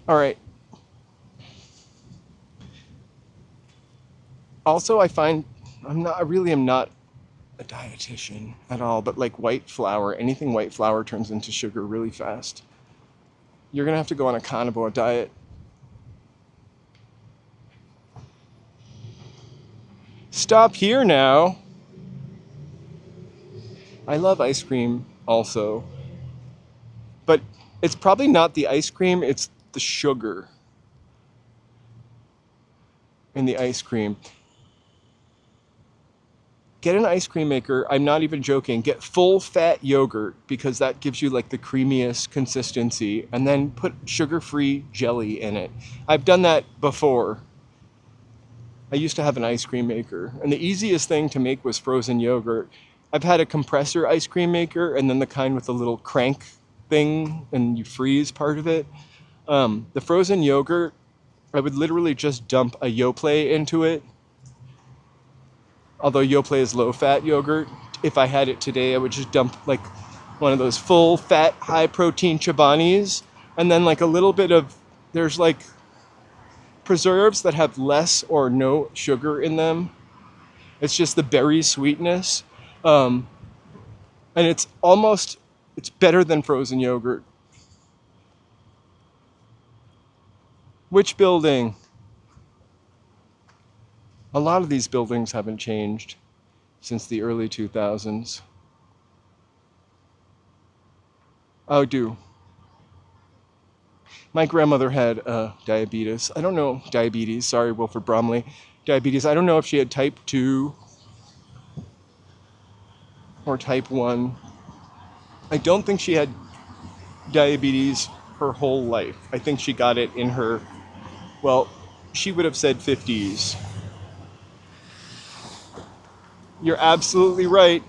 right. Also, I find I really am not a dietitian at all, but like white flour, anything white flour turns into sugar really fast. You're gonna have to go on a carnivore diet. Stop here now. I love ice cream also, but it's probably not the ice cream, it's the sugar in the ice cream. Get an ice cream maker. I'm not even joking. Get full fat yogurt because that gives you like the creamiest consistency, and then put sugar-free jelly in it. I've done that before. I used to have an ice cream maker, and the easiest thing to make was frozen yogurt. I've had a compressor ice cream maker, and then the kind with the little crank thing, and you freeze part of it. The frozen yogurt, I would literally just dump a Yoplait into it. Although Yoplait is low-fat yogurt, if I had it today, I would just dump like one of those full-fat, high-protein Chobanis, and then like a little bit of, there's like preserves that have less or no sugar in them. It's just the berry sweetness. And it's better than frozen yogurt. Which building? A lot of these buildings haven't changed since the early 2000s. Oh, my grandmother had diabetes. I don't know, diabetes. Sorry, Wilford Bromley. Diabetes. I don't know if she had type 2 or type 1. I don't think she had diabetes her whole life. I think she got it in her, well, she would have said 50s. You're absolutely right.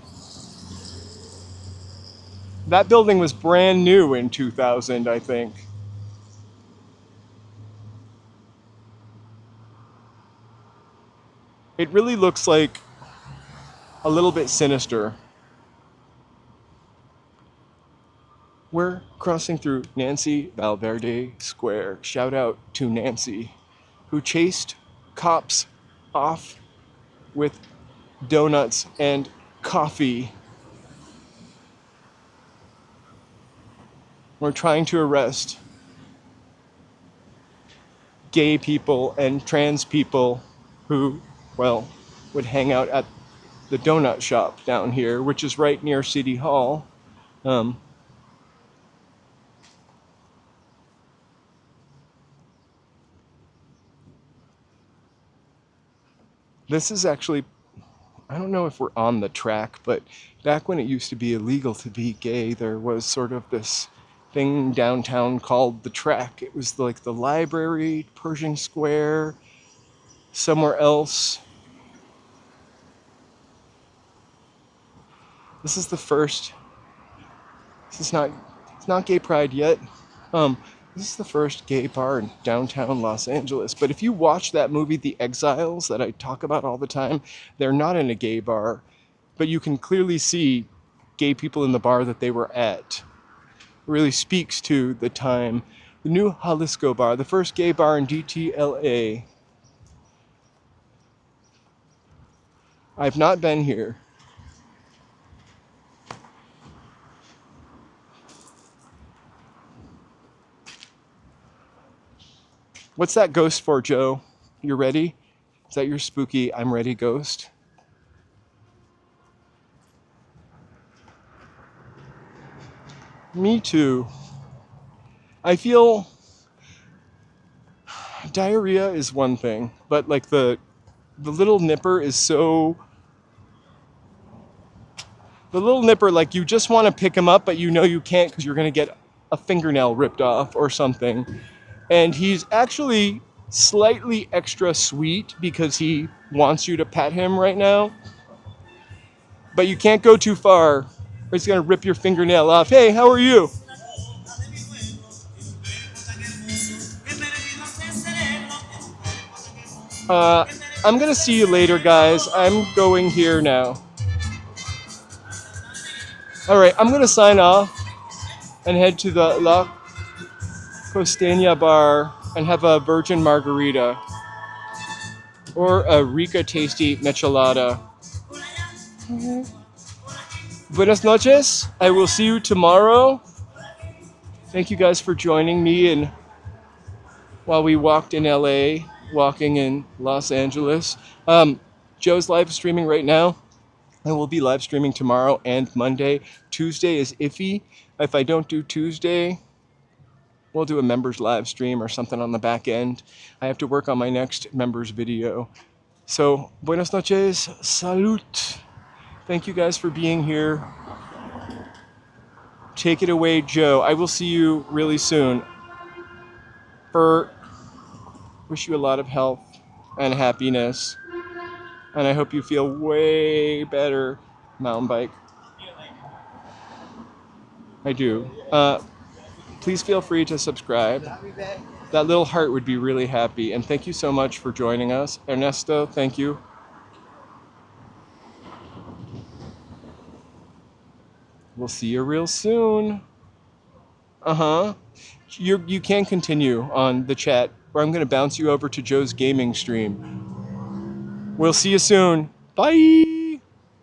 That building was brand new in 2000, I think. It really looks like a little bit sinister. We're crossing through Nancy Valverde Square. Shout out to Nancy, who chased cops off with donuts and coffee. We're trying to arrest gay people and trans people who, well, would hang out at the donut shop down here, which is right near City Hall. This is actually, I don't know if we're on the track, but back when it used to be illegal to be gay, there was sort of this thing downtown called the track. It was like the library, Pershing Square, somewhere else. This is the first, it's not gay pride yet. This is the first gay bar in downtown Los Angeles. But if you watch that movie, The Exiles, that I talk about all the time, they're not in a gay bar. But you can clearly see gay people in the bar that they were at. It really speaks to the time. The new Jalisco bar, the first gay bar in DTLA. I've not been here. What's that ghost for, Joe? You ready? Is that your spooky I'm ready ghost? Me too. I feel diarrhea is one thing, but like the little nipper is so... The little nipper, like you just want to pick him up, but you know you can't because you're going to get a fingernail ripped off or something. And he's actually slightly extra sweet because he wants you to pet him right now. But you can't go too far or he's going to rip your fingernail off. Hey, how are you? I'm gonna see you later, guys. I'm going here now. All right, I'm gonna sign off and head to the La Costeña bar and have a virgin margarita or a Rica tasty michelada. Buenas noches. I will see you tomorrow. Thank you guys for joining me and while we walked in LA, walking in Los Angeles. Joe's live streaming right now. I will be live streaming tomorrow and Monday. Tuesday is iffy. If I don't do Tuesday, we'll do a members live stream or something on the back end. I have to work on my next members video. So, buenas noches, salud. Thank you guys for being here. Take it away, Joe. I will see you really soon. Wish you a lot of health and happiness. And I hope you feel way better, mountain bike. I do. Please feel free to subscribe. That little heart would be really happy. And thank you so much for joining us. Ernesto, thank you. We'll see you real soon. You can continue on the chat, or I'm going to bounce you over to Joe's gaming stream. We'll see you soon. Bye.